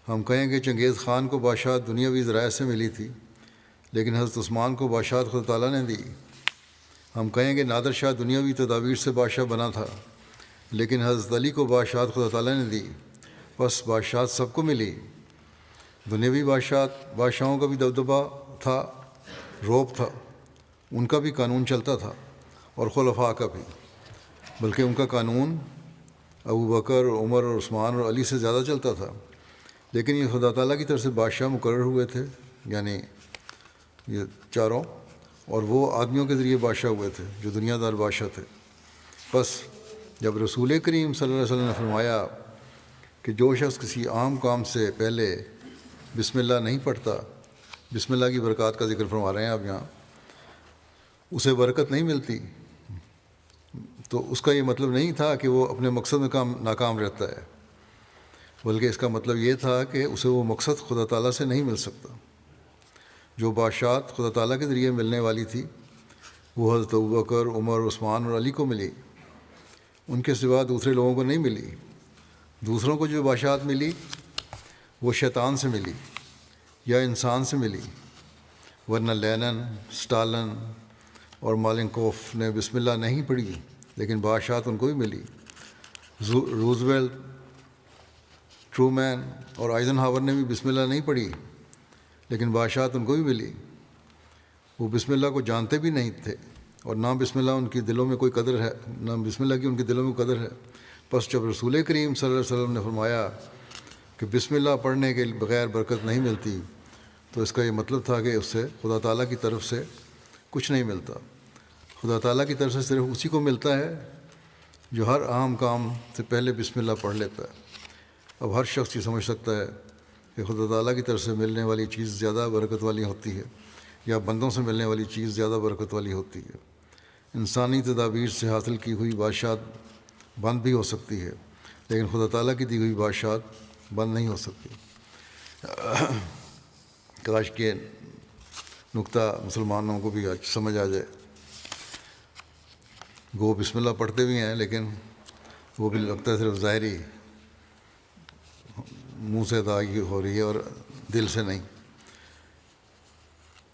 ہم کہیں گے چنگیز خان کو بادشاہت دنیاوی ذرائع سے ملی تھی، لیکن حضرت عثمان کو بادشاہت خدا تعالیٰ نے دی۔ ہم کہیں گے نادر شاہ دنیاوی تدابیر سے بادشاہ بنا تھا، لیکن حضرت علی کو بادشاہت خدا تعالیٰ نے دی۔ بس بادشاہت سب کو ملی۔ دنیاوی بادشاہوں کا بھی دبدبہ تھا، روب تھا، ان کا بھی قانون چلتا تھا، اور خلفاء کا بھی، بلکہ ان کا قانون ابوبکر اور عمر اور عثمان اور علی سے زیادہ چلتا تھا، لیکن یہ خدا تعالیٰ کی طرف سے بادشاہ مقرر ہوئے تھے، یعنی یہ چاروں، اور وہ آدمیوں کے ذریعے بادشاہ ہوئے تھے جو دنیا دار بادشاہ تھے۔ بس جب رسول کریم صلی اللہ علیہ وسلم نے فرمایا کہ جو شخص کسی عام کام سے پہلے بسم اللہ نہیں پڑھتا، بسم اللہ کی برکات کا ذکر فرما رہے ہیں آپ یہاں، اسے برکت نہیں ملتی، تو اس کا یہ مطلب نہیں تھا کہ وہ اپنے مقصد میں ناکام رہتا ہے، بلکہ اس کا مطلب یہ تھا کہ اسے وہ مقصد خدا تعالیٰ سے نہیں مل سکتا۔ جو بادشاہت خدا تعالیٰ کے ذریعے ملنے والی تھی، وہ حضرت ابوبکر، عمر، عثمان اور علی کو ملی، ان کے سوا دوسرے لوگوں کو نہیں ملی۔ دوسروں کو جو بادشاہت ملی وہ شیطان سے ملی یا انسان سے ملی، ورنہ لینن، اسٹالن اور مالنکوف نے بسم اللہ نہیں پڑھی، لیکن بادشاہت ان کو بھی ملی۔ روزویلٹ، ٹرومین اور آئزن ہاور نے بھی بسم اللہ نہیں پڑھی، لیکن بادشاہت ان کو بھی ملی۔ وہ بسم اللہ کو جانتے بھی نہیں تھے، اور نہ بسم اللہ ان کی دلوں میں کوئی قدر ہے، نہ بسم اللہ کی ان کے دلوں میں قدر ہے۔ پس جب رسول کریم صلی اللہ علیہ وسلم نے فرمایا کہ بسم اللہ پڑھنے کے بغیر برکت نہیں ملتی، تو اس کا یہ مطلب تھا کہ اس سے خدا تعالیٰ کی طرف سے کچھ نہیں ملتا۔ خدا تعالیٰ کی طرف سے صرف اسی کو ملتا ہے جو ہر اہم کام سے پہلے بسم اللہ پڑھ لیتا ہے۔ اب ہر شخص یہ سمجھ سکتا ہے کہ خدا تعالیٰ کی طرف سے ملنے والی چیز زیادہ برکت والی ہوتی ہے یا بندوں سے ملنے والی چیز زیادہ برکت والی ہوتی ہے۔ انسانی تدابیر سے حاصل کی ہوئی بادشاہت بند بھی ہو سکتی ہے، لیکن خدا تعالیٰ کی دی ہوئی بادشاہت بند نہیں ہو سکتی۔ کاش کہ نقطہ مسلمانوں کو بھی آج سمجھ آ جائے۔ وہ بسم اللہ پڑھتے بھی ہیں، لیکن وہ بھی لگتا ہے صرف ظاہری منہ سے ادا ہو رہی ہے اور دل سے نہیں۔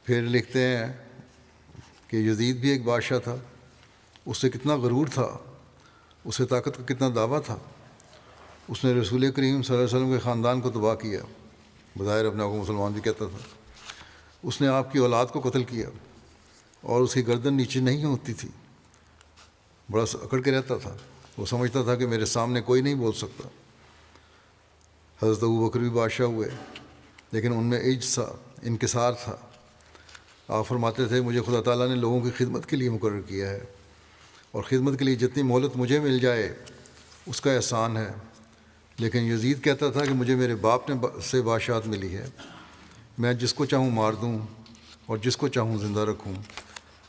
پھر لکھتے ہیں کہ یزید بھی ایک بادشاہ تھا، اس سے کتنا غرور تھا، اس سے طاقت کا کتنا دعویٰ تھا۔ اس نے رسول کریم صلی اللہ علیہ وسلم کے خاندان کو تباہ کیا، بظاہر اپنے آپ کو مسلمان بھی کہتا تھا۔ اس نے آپ کی اولاد کو قتل کیا اور اس کی گردن نیچے نہیں ہوتی تھی، بڑا اکڑ کے رہتا تھا۔ وہ سمجھتا تھا کہ میرے سامنے کوئی نہیں بول سکتا۔ حضرت ابوبکر بھی بادشاہ ہوئے، لیکن ان میں عجز تھا، انکسار تھا۔ آپ فرماتے تھے مجھے خدا تعالیٰ نے لوگوں کی خدمت کے لیے مقرر کیا ہے، اور خدمت کے لیے جتنی مہلت مجھے مل جائے اس کا احسان ہے۔ لیکن یزید کہتا تھا کہ مجھے میرے باپ نے سے بادشاہت ملی ہے، میں جس کو چاہوں مار دوں اور جس کو چاہوں زندہ رکھوں۔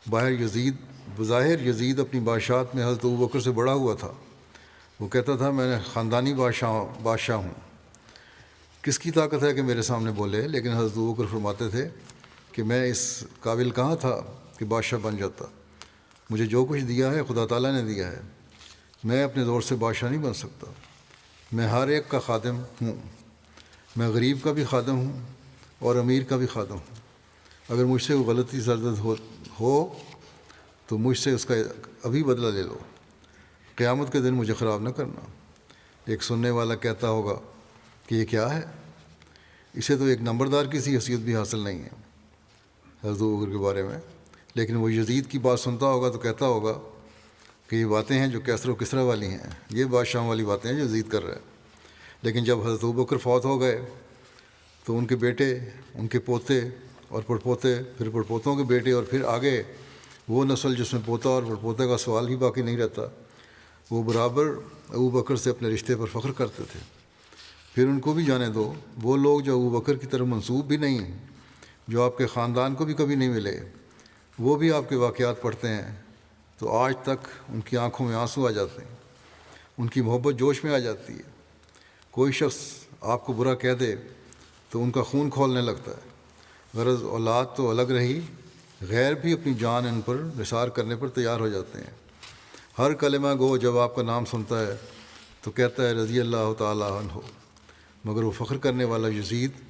بظاہر یزید اپنی بادشاہت میں حضرت ابوبکر سے بڑا ہوا تھا۔ وہ کہتا تھا میں خاندانی بادشاہ ہوں، کس کی طاقت ہے کہ میرے سامنے بولے؟ لیکن حضرت ابوبکر فرماتے تھے کہ میں اس قابل کہاں تھا کہ بادشاہ بن جاتا، مجھے جو کچھ دیا ہے خدا تعالیٰ نے دیا ہے، میں اپنے زور سے بادشاہ نہیں بن سکتا۔ میں ہر ایک کا خادم ہوں، میں غریب کا بھی خادم ہوں اور امیر کا بھی خادم ہوں۔ اگر مجھ سے وہ غلطی سرزد ہو تو مجھ سے اس کا ابھی بدلہ لے لو، قیامت کے دن مجھے خراب نہ کرنا۔ ایک سننے والا کہتا ہوگا کہ یہ کیا ہے، اسے تو ایک نمبردار کی سی حیثیت بھی حاصل نہیں ہے حضرت ابوبکر کے بارے میں، لیکن وہ یزید کی بات سنتا ہوگا تو کہتا ہوگا کہ یہ باتیں ہیں جو کیسر و کسرا والی ہیں، یہ بادشاہوں والی باتیں ہیں جو یزید کر رہا ہے۔ لیکن جب حضرت ابوبکر فوت ہو گئے تو ان کے بیٹے، ان کے پوتے اور پڑپوتے، پھر پڑپوتوں کے بیٹے، اور پھر آگے وہ نسل جس میں پوتا اور پڑپوتے کا سوال ہی باقی نہیں رہتا، وہ برابر ابوبکر سے اپنے رشتے پر فخر کرتے تھے۔ پھر ان کو بھی جانے دو، وہ لوگ جو ابوبکر کی طرف منسوب بھی نہیں ہیں، جو آپ کے خاندان کو بھی کبھی نہیں ملے، وہ بھی آپ کے واقعات پڑھتے ہیں تو آج تک ان کی آنکھوں میں آنسو آ جاتے ہیں، ان کی محبت جوش میں آ جاتی ہے۔ کوئی شخص آپ کو برا کہہ دے تو ان کا خون کھولنے لگتا ہے۔ غرض اولاد تو الگ رہی، غیر بھی اپنی جان ان پر نثار کرنے پر تیار ہو جاتے ہیں۔ ہر کلمہ گو جب آپ کا نام سنتا ہے تو کہتا ہے رضی اللہ تعالیٰ عنہ، مگر وہ فخر کرنے والا یزید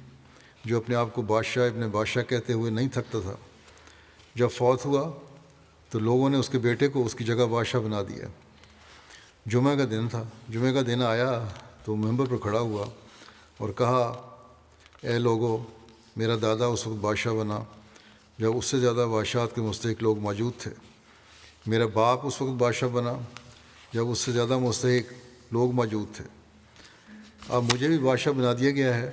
جو اپنے آپ کو بادشاہ ابن بادشاہ کہتے ہوئے نہیں تھکتا تھا، جب فوت ہوا تو لوگوں نے اس کے بیٹے کو اس کی جگہ بادشاہ بنا دیا۔ جمعہ کا دن تھا، جمعہ کا دن آیا تو ممبر پر کھڑا ہوا اور کہا اے لوگو، میرا دادا اس وقت بادشاہ بنا جب اس سے زیادہ بادشاہت کے مستحق لوگ موجود تھے، میرا باپ اس وقت بادشاہ بنا جب اس سے زیادہ مستحق لوگ موجود تھے، اب مجھے بھی بادشاہ بنا دیا گیا ہے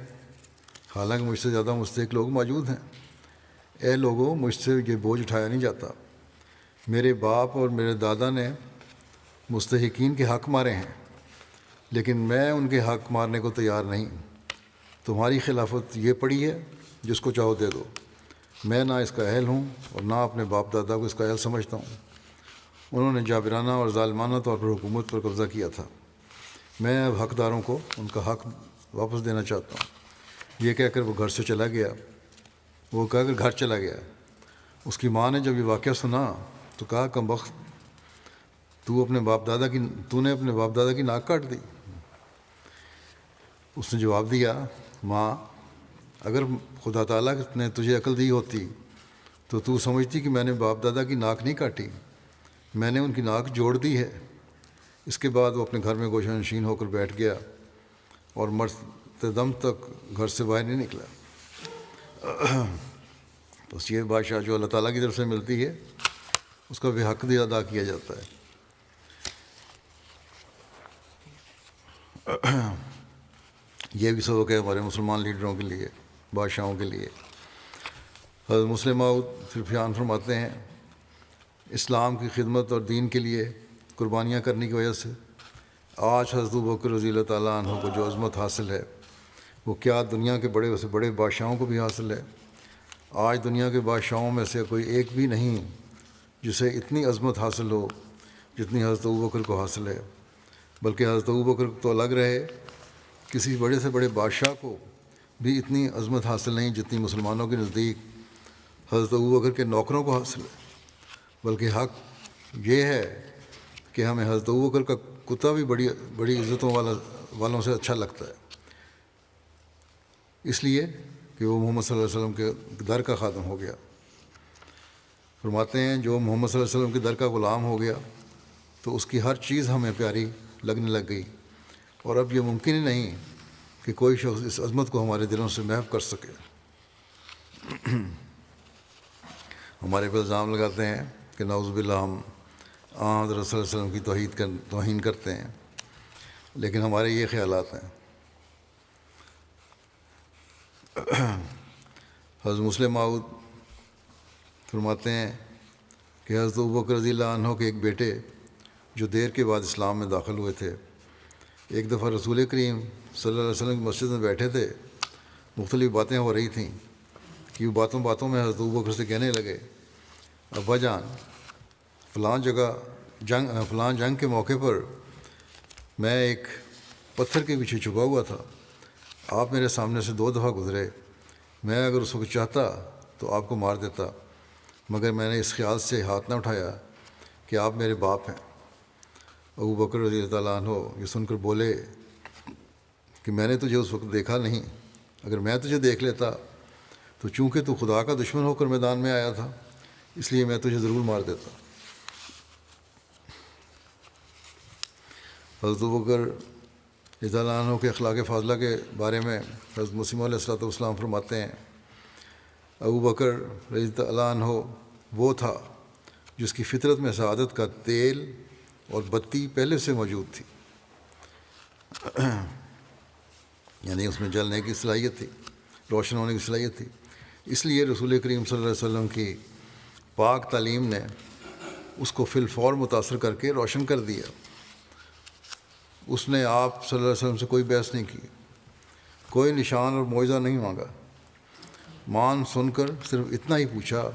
حالانکہ مجھ سے زیادہ مستحق لوگ موجود ہیں۔ اے لوگو، مجھ سے یہ بوجھ اٹھایا نہیں جاتا، میرے باپ اور میرے دادا نے مستحقین کے حق مارے ہیں، لیکن میں ان کے حق مارنے کو تیار نہیں۔ تمہاری خلافت یہ پڑی ہے، جس کو چاہو دے دو، میں نہ اس کا اہل ہوں اور نہ اپنے باپ دادا کو اس کا اہل سمجھتا ہوں۔ انہوں نے جابرانہ اور ظالمانہ طور پر حکومت پر قبضہ کیا تھا، میں اب حقداروں کو ان کا حق واپس دینا چاہتا ہوں۔ یہ کہہ کر وہ گھر سے چلا گیا، وہ کہہ کر گھر چلا گیا۔ اس کی ماں نے جب یہ واقعہ سنا تو کہا کم وقت تو نے اپنے باپ دادا کی ناک کاٹ دی؟ اس نے جواب دیا ماں اگر خدا تعالیٰ نے تجھے عقل دی ہوتی تو سمجھتی کہ میں نے باپ دادا کی ناک نہیں کاٹی، میں نے ان کی ناک جوڑ دی ہے۔ اس کے بعد وہ اپنے گھر میں گوشہ نشین ہو کر بیٹھ گیا اور مرتے دم تک گھر سے باہر نہیں نکلا۔ بس یہ بادشاہ جو اللہ تعالیٰ کی طرف سے ملتی ہے اس کا بھی حق ادا کیا جاتا ہے۔ یہ بھی سبق ہے ہمارے مسلمان لیڈروں کے لیے، بادشاہوں کے لیے۔ حضرت مسلم موعود پھر بیان فرماتے ہیں اسلام کی خدمت اور دین کے لیے قربانیاں کرنے کی وجہ سے آج حضرت ابوبکر رضی اللہ تعالیٰ عنہ کو جو عظمت حاصل ہے وہ کیا دنیا کے بڑے سے بڑے بادشاہوں کو بھی حاصل ہے۔ آج دنیا کے بادشاہوں میں سے کوئی ایک بھی نہیں جسے اتنی عظمت حاصل ہو جتنی حضرت ابوبکر کو حاصل ہے، بلکہ حضرت ابوبکر تو الگ رہے، کسی بڑے سے بڑے بادشاہ کو بھی اتنی عظمت حاصل نہیں جتنی مسلمانوں کے نزدیک حضرت ابوبکر کے نوکروں کو حاصل ہے۔ بلکہ حق یہ ہے کہ ہمیں حضرت ابوبکر کا کتا بھی بڑی عزتوں والوں سے اچھا لگتا ہے، اس لیے کہ وہ محمد صلی اللہ علیہ وسلم کے در کا خادم ہو گیا۔ فرماتے ہیں جو محمد صلی اللہ علیہ وسلم کے در کا غلام ہو گیا تو اس کی ہر چیز ہمیں پیاری لگنے لگ گئی، اور اب یہ ممکن ہی نہیں کہ کوئی شخص اس عظمت کو ہمارے دلوں سے محو کر سکے۔ ہمارے پہ الزام لگاتے ہیں کہ نعوذ باللہ ہم حضرت صلی اللہ علیہ وسلم کی توہین کرتے ہیں، لیکن ہمارے یہ خیالات ہیں۔ حضرت مسلم موعود فرماتے ہیں کہ حضرت ابوبکر رضی اللہ عنہ کے ایک بیٹے جو دیر کے بعد اسلام میں داخل ہوئے تھے، ایک دفعہ رسول کریم صلی اللہ علیہ وسلم کی مسجد میں بیٹھے تھے، مختلف باتیں ہو رہی تھیں کہ وہ باتوں میں حضرت ابوبکر سے کہنے لگے ابا جان فلاں جنگ کے موقع پر میں ایک پتھر کے پیچھے چھپا ہوا تھا، آپ میرے سامنے سے 2 دفعہ گزرے، میں اگر اس وقت چاہتا تو آپ کو مار دیتا، مگر میں نے اس خیال سے ہاتھ نہ اٹھایا کہ آپ میرے باپ ہیں۔ ابوبکر رضی اللہ تعالیٰ عنہ یہ سن کر بولے کہ میں نے تجھے اس وقت دیکھا نہیں، اگر میں تجھے دیکھ لیتا تو چونکہ تو خدا کا دشمن ہو کر میدان میں آیا تھا اس لیے میں تجھے ضرور مار دیتا۔ حضرت ابوبکر رضی اللہ عنہ کے اخلاق فاضلہ کے بارے میں حضرت مسیح علیہ الصلوۃ والسلام فرماتے ہیں ابوبکر رضی اللہ عنہ وہ تھا جس کی فطرت میں سعادت کا تیل اور بتی پہلے سے موجود تھی، یعنی اس میں جلنے کی صلاحیت تھی، روشن ہونے کی صلاحیت تھی۔ اس لیے رسول کریم صلی اللہ علیہ وسلم کی پاک تعلیم نے اس کو فی الفور متاثر کر کے روشن کر دیا۔ اس نے آپ صلی اللہ علیہ وسلم سے کوئی بحث نہیں کی، کوئی نشان اور معجزہ نہیں مانگا، مان سن کر صرف اتنا ہی پوچھا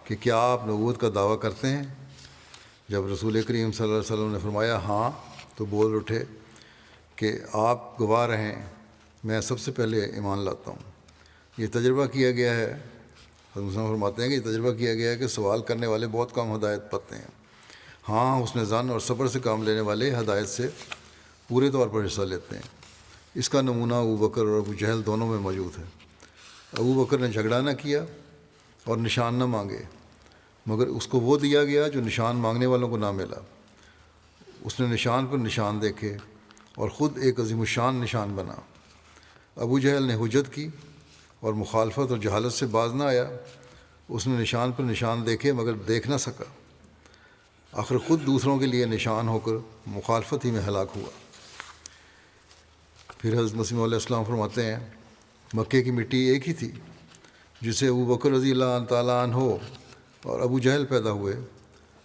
کہ کیا آپ نبوت کا دعویٰ کرتے ہیں؟ جب رسول کریم صلی اللہ علیہ وسلم نے فرمایا ہاں تو بول اٹھے کہ آپ گواہ رہیں میں سب سے پہلے ایمان لاتا ہوں۔ یہ تجربہ کیا گیا ہے، حضرت مسلم فرماتے ہیں کہ یہ تجربہ کیا گیا ہے کہ سوال کرنے والے بہت کم ہدایت پاتے ہیں، ہاں حسن ظن اور صبر سے کام لینے والے ہدایت سے پورے طور پر حصہ لیتے ہیں۔ اس کا نمونہ ابوبکر اور ابو جہل دونوں میں موجود ہے۔ ابوبکر نے جھگڑا نہ کیا اور نشان نہ مانگے، مگر اس کو وہ دیا گیا جو نشان مانگنے والوں کو نہ ملا۔ اس نے نشان پر نشان دیکھے اور خود ایک عظیم الشان نشان بنا۔ ابو جہل نے حجت کی اور مخالفت اور جہالت سے باز نہ آیا، اس نے نشان پر نشان دیکھے مگر دیکھ نہ سکا، آخر خود دوسروں کے لیے نشان ہو کر مخالفت ہی میں ہلاک ہوا۔ پھر حضرت مسیح علیہ السلام فرماتے ہیں مکے کی مٹی ایک ہی تھی جسے ابوبکر رضی اللہ تعالیٰ عنہ اور ابو جہل پیدا ہوئے۔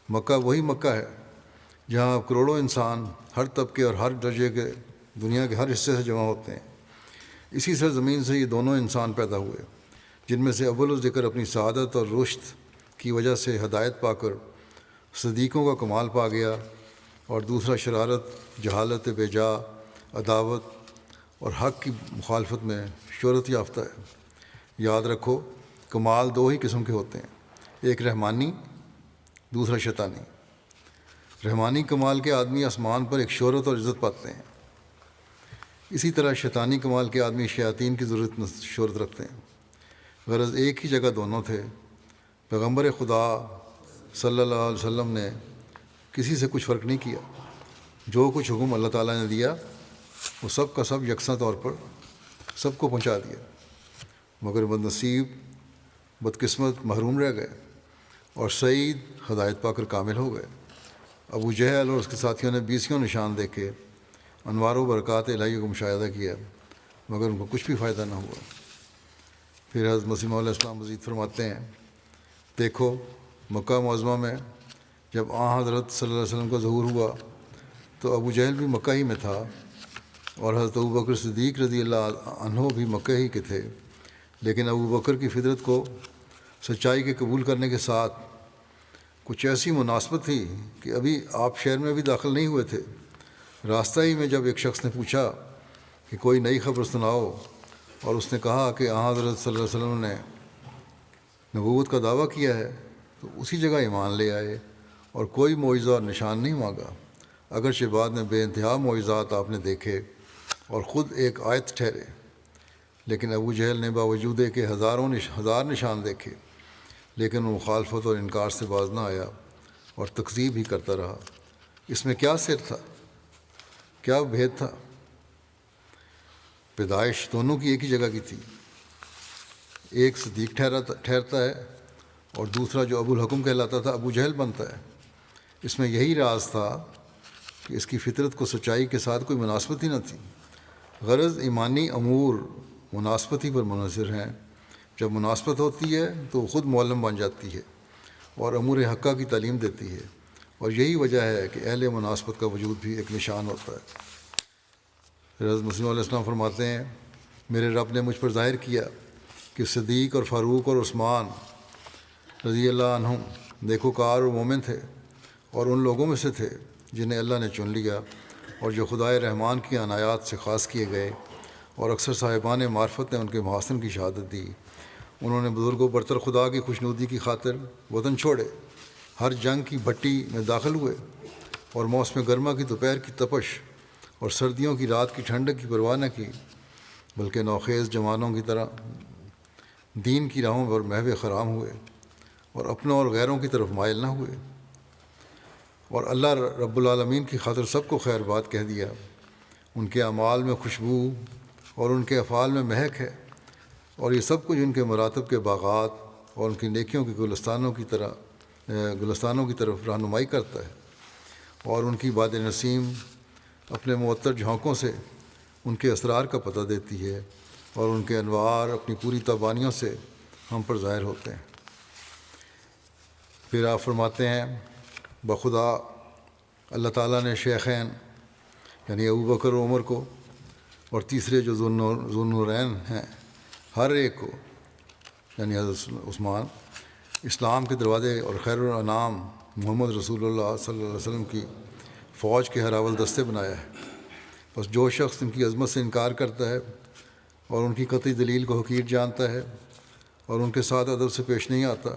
مکہ وہی مکہ ہے جہاں کروڑوں انسان ہر طبقے اور ہر درجے کے دنیا کے ہر حصے سے جمع ہوتے ہیں۔ اسی سرزمین سے یہ دونوں انسان پیدا ہوئے جن میں سے اول الذکر اپنی سعادت اور رشد کی وجہ سے ہدایت پا کر صدیقوں کا کمال پا گیا، اور دوسرا شرارت، جہالت بے جا، عداوت اور حق کی مخالفت میں شہرت یافتہ ہے۔ یاد رکھو کمال 2 ہی قسم کے ہوتے ہیں، ایک رحمانی دوسرا شیطانی۔ رحمانی کمال کے آدمی آسمان پر ایک شہرت اور عزت پاتے ہیں، اسی طرح شیطانی کمال کے آدمی شیاطین کی شہرت رکھتے ہیں۔ غرض ایک ہی جگہ دونوں تھے۔ پیغمبر خدا صلی اللہ علیہ وسلم نے کسی سے کچھ فرق نہیں کیا، جو کچھ حکم اللہ تعالیٰ نے دیا وہ سب کا سب یکساں طور پر سب کو پہنچا دیا، مگر بد نصیب بدقسمت محروم رہ گئے اور سعید ہدایت پا کر کامل ہو گئے۔ ابو جہل اور اس کے ساتھیوں نے 20 نشان دیکھے، انوار و برکات الہی کو مشاہدہ کیا، مگر ان کو کچھ بھی فائدہ نہ ہوا۔ پھر حضرت مسیح موعود علیہ السلام مزید فرماتے ہیں، دیکھو مکہ معظمہ میں جب حضرت صلی اللہ علیہ وسلم کا ظہور ہوا تو ابو جہل بھی مکہ ہی میں تھا، اور حضرت ابو بکر صدیق رضی اللہ عنہ بھی مکہ ہی کے تھے، لیکن ابو بکر کی فطرت کو سچائی کے قبول کرنے کے ساتھ کچھ ایسی مناسبت تھی کہ ابھی آپ شہر میں بھی داخل نہیں ہوئے تھے۔ راستہ ہی میں جب ایک شخص نے پوچھا کہ کوئی نئی خبر سناؤ، اور اس نے کہا کہ حضرت صلی اللہ علیہ وسلم نے نبوت کا دعویٰ کیا ہے، تو اسی جگہ ایمان لے آئے اور کوئی معجزہ اور نشان نہیں مانگا، اگرچہ بعد میں بے انتہا معجزات آپ نے دیکھے اور خود ایک آیت ٹھہرے۔ لیکن ابو جہل نے باوجود کہ ہزار نشان دیکھے لیکن وہ مخالفت اور انکار سے باز نہ آیا اور تکذیب ہی کرتا رہا۔ اس میں کیا سر تھا، کیا بھید تھا؟ پیدائش دونوں کی ایک ہی جگہ کی تھی، ایک صدیق ٹھہرتا ہے اور دوسرا جو ابو الحکم کہلاتا تھا ابو جہل بنتا ہے۔ اس میں یہی راز تھا کہ اس کی فطرت کو سچائی کے ساتھ کوئی مناسبت ہی نہ تھی۔ غرض ایمانی امور مناسبت ہی پر منحصر ہیں، جب مناسبت ہوتی ہے تو وہ خود معلم بن جاتی ہے اور امور حقہ کی تعلیم دیتی ہے، اور یہی وجہ ہے کہ اہل مناسبت کا وجود بھی ایک نشان ہوتا ہے۔ پھر حضرت مسیح علیہ السلام فرماتے ہیں، میرے رب نے مجھ پر ظاہر کیا کہ صدیق اور فاروق اور عثمان رضی اللہ عنہم نیکوکار اور مومن تھے، اور ان لوگوں میں سے تھے جنہیں اللہ نے چن لیا اور جو خدائے رحمان کی عنایات سے خاص کیے گئے، اور اکثر صاحبان معرفت نے ان کے محاسن کی شہادت دی۔ انہوں نے بزرگوں برتر خدا کی خوشنودی کی خاطر وطن چھوڑے، ہر جنگ کی بھٹی میں داخل ہوئے، اور موسم گرما کی دوپہر کی تپش اور سردیوں کی رات کی ٹھنڈک کی پرواہ نہ کی، بلکہ نوخیز جوانوں کی طرح دین کی راہوں پر محو خرام ہوئے اور اپنوں اور غیروں کی طرف مائل نہ ہوئے، اور اللہ رب العالمین کی خاطر سب کو خیر بات کہہ دیا۔ ان کے اعمال میں خوشبو اور ان کے افعال میں مہک ہے، اور یہ سب کچھ ان کے مراتب کے باغات اور ان کی نیکیوں کے گلستانوں کی طرف رہنمائی کرتا ہے، اور ان کی باد نسیم اپنے معطر جھونکوں سے ان کے اسرار کا پتہ دیتی ہے، اور ان کے انوار اپنی پوری تابانیوں سے ہم پر ظاہر ہوتے ہیں۔ پھر آپ فرماتے ہیں، بخدا اللہ تعالیٰ نے شیخین یعنی ابو بکر و عمر کو اور تیسرے جو ذوالنورین ہیں ہر ایک کو یعنی حضرت عثمان اسلام کے دروازے اور خیر الانام محمد رسول اللہ صلی اللہ علیہ وسلم کی فوج کے ہراول دستے بنایا ہے۔ بس جو شخص ان کی عظمت سے انکار کرتا ہے اور ان کی قطعی دلیل کو حقیر جانتا ہے اور ان کے ساتھ ادب سے پیش نہیں آتا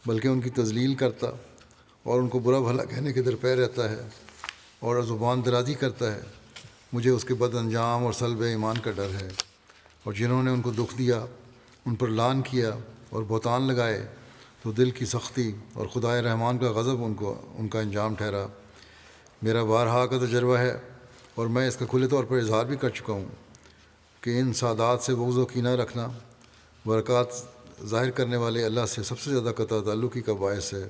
بلکہ ان کی تذلیل کرتا اور ان کو برا بھلا کہنے کے درپے رہتا ہے اور زبان درازی کرتا ہے، مجھے اس کے بد انجام اور سلب ایمان کا ڈر ہے۔ اور جنہوں نے ان کو دکھ دیا، ان پر لعن کیا اور بہتان لگائے تو دل کی سختی اور خدائے رحمان کا غضب ان کا انجام ٹھہرا۔ میرا بارہا کا تجربہ ہے اور میں اس کا کھلے طور پر اظہار بھی کر چکا ہوں کہ ان سادات سے بغض و کینہ رکھنا برکات ظاہر کرنے والے اللہ سے سب سے زیادہ قطع تعلقی کا باعث ہے،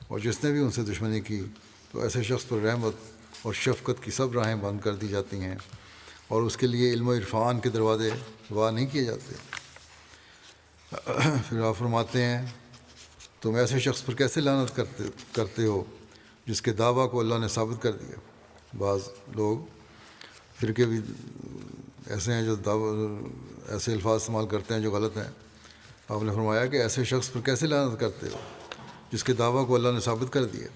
اور جس نے بھی ان سے دشمنی کی تو ایسے شخص پر رحمت اور شفقت کی سب راہیں بند کر دی جاتی ہیں اور اس کے لیے علم و عرفان کے دروازے وا نہیں کیے جاتے۔ پھر آپ فرماتے ہیں، تم ایسے شخص پر کیسے لعنت کرتے ہو جس کے دعویٰ کو اللہ نے ثابت کر دیا۔ بعض لوگ فرقے بھی ایسے ہیں جو ایسے الفاظ استعمال کرتے ہیں جو غلط ہیں۔ آپ نے فرمایا کہ ایسے شخص پر کیسے لعنت کرتے ہو جس کے دعویٰ کو اللہ نے ثابت کر دیا،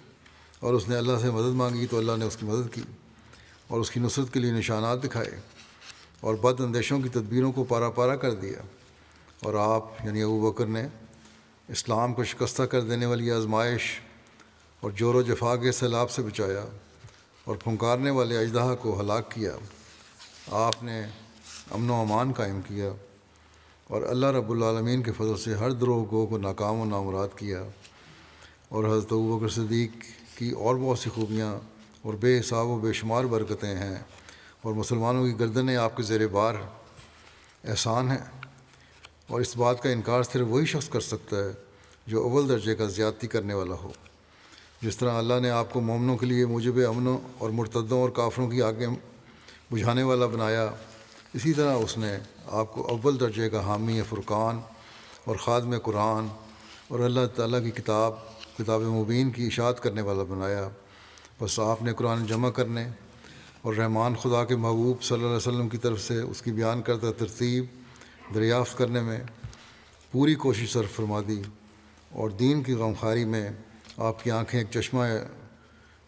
اور اس نے اللہ سے مدد مانگی تو اللہ نے اس کی مدد کی اور اس کی نصرت کے لیے نشانات دکھائے اور بد اندیشوں کی تدبیروں کو پارا پارا کر دیا، اور آپ یعنی ابو بکر نے اسلام کو شکستہ کر دینے والی آزمائش اور جور و جفا کے سیلاب سے بچایا اور پھنکارنے والے اژدہا کو ہلاک کیا۔ آپ نے امن و امان قائم کیا اور اللہ رب العالمین کے فضل سے ہر دروغ گو کو ناکام و نامراد کیا۔ اور حضرت ابوبکر صدیق کی اور بہت سی خوبیاں اور بے حساب و بے شمار برکتیں ہیں، اور مسلمانوں کی گردنیں آپ کے زیر بار احسان ہیں، اور اس بات کا انکار صرف وہی شخص کر سکتا ہے جو اول درجے کا زیادتی کرنے والا ہو۔ جس طرح اللہ نے آپ کو مومنوں کے لیے موجب امن اور مرتدوں اور کافروں کی آگیں بجھانے والا بنایا، اسی طرح اس نے آپ کو اول درجے کا حامی فرقان اور خادم قرآن اور اللہ تعالیٰ کی کتاب مبین کی اشاعت کرنے والا بنایا۔ بس آپ نے قرآن جمع کرنے اور رحمان خدا کے محبوب صلی اللہ علیہ وسلم کی طرف سے اس کی بیان کردہ ترتیب دریافت کرنے میں پوری کوشش صرف فرما دی، اور دین کی غمخواری میں آپ کی آنکھیں ایک چشمہ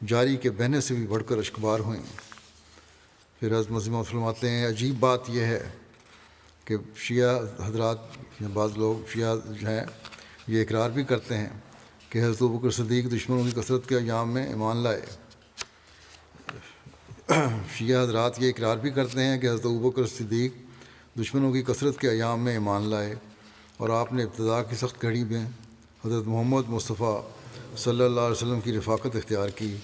جاری کے بہنے سے بھی بڑھ کر اشکبار ہوئیں۔ پھر حضرت مسیح موعود فرماتے ہیں، عجیب بات یہ ہے کہ شیعہ حضرات یا بعض لوگ شیعہ جو ہیں یہ اقرار بھی کرتے ہیں کہ حضرت ابوبکر صدیق دشمنوں کی کثرت کے ایام میں ایمان لائے۔ شیعہ حضرات یہ اقرار بھی کرتے ہیں کہ حضرت ابوبکر صدیق دشمنوں کی کثرت کے ایام میں ایمان لائے، اور آپ نے ابتدا کی سخت گھڑی میں حضرت محمد مصطفیٰ صلی اللہ علیہ وسلم کی رفاقت اختیار کی،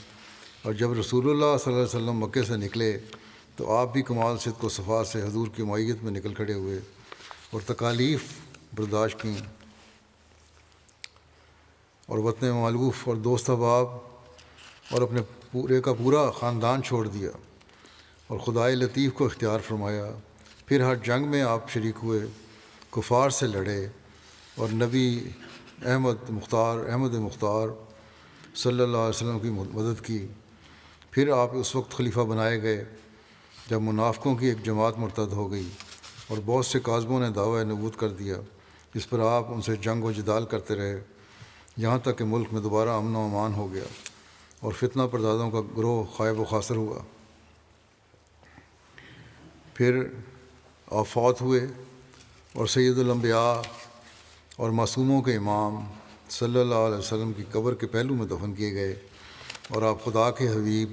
اور جب رسول اللہ صلی اللہ علیہ وسلم مکے سے نکلے تو آپ بھی کمال صدق و صفا سے حضور کی معیت میں نکل کھڑے ہوئے اور تکالیف برداشت کیں، اور وطن مألوف اور دوست احباب اور اپنے پورے کا پورا خاندان چھوڑ دیا اور خدائے لطیف کو اختیار فرمایا۔ پھر ہر جنگ میں آپ شریک ہوئے، کفار سے لڑے، اور نبی احمد مختار صلی اللہ علیہ وسلم کی مدد کی۔ پھر آپ اس وقت خلیفہ بنائے گئے جب منافقوں کی ایک جماعت مرتد ہو گئی اور بہت سے کاذبوں نے دعویٰ نبوت کر دیا، جس پر آپ ان سے جنگ و جدال کرتے رہے یہاں تک کہ ملک میں دوبارہ امن و امان ہو گیا اور فتنہ پردازوں کا گروہ خائب و خاسر ہوا۔ پھر آپ فوت ہوئے اور سید الانبیاء اور معصوموں کے امام صلی اللہ علیہ وسلم کی قبر کے پہلو میں دفن کیے گئے، اور آپ خدا کے حبیب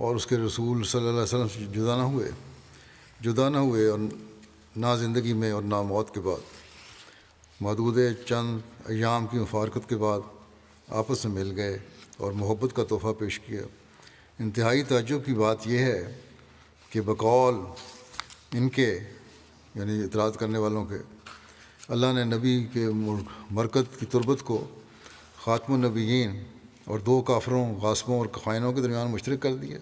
اور اس کے رسول صلی اللہ علیہ وسلم سے جدا نہ ہوئے اور نہ زندگی میں اور نہ موت کے بعد۔ محدود چند ایام کی مفارقت کے بعد آپس میں مل گئے اور محبت کا تحفہ پیش کیا۔ انتہائی تعجب کی بات یہ ہے کہ بقول ان کے یعنی اعتراض کرنے والوں کے، اللہ نے نبی کے مرکت کی تربت کو خاتم النبیین اور دو کافروں، غاصبوں اور خائنوں کے درمیان مشترک کر دیا،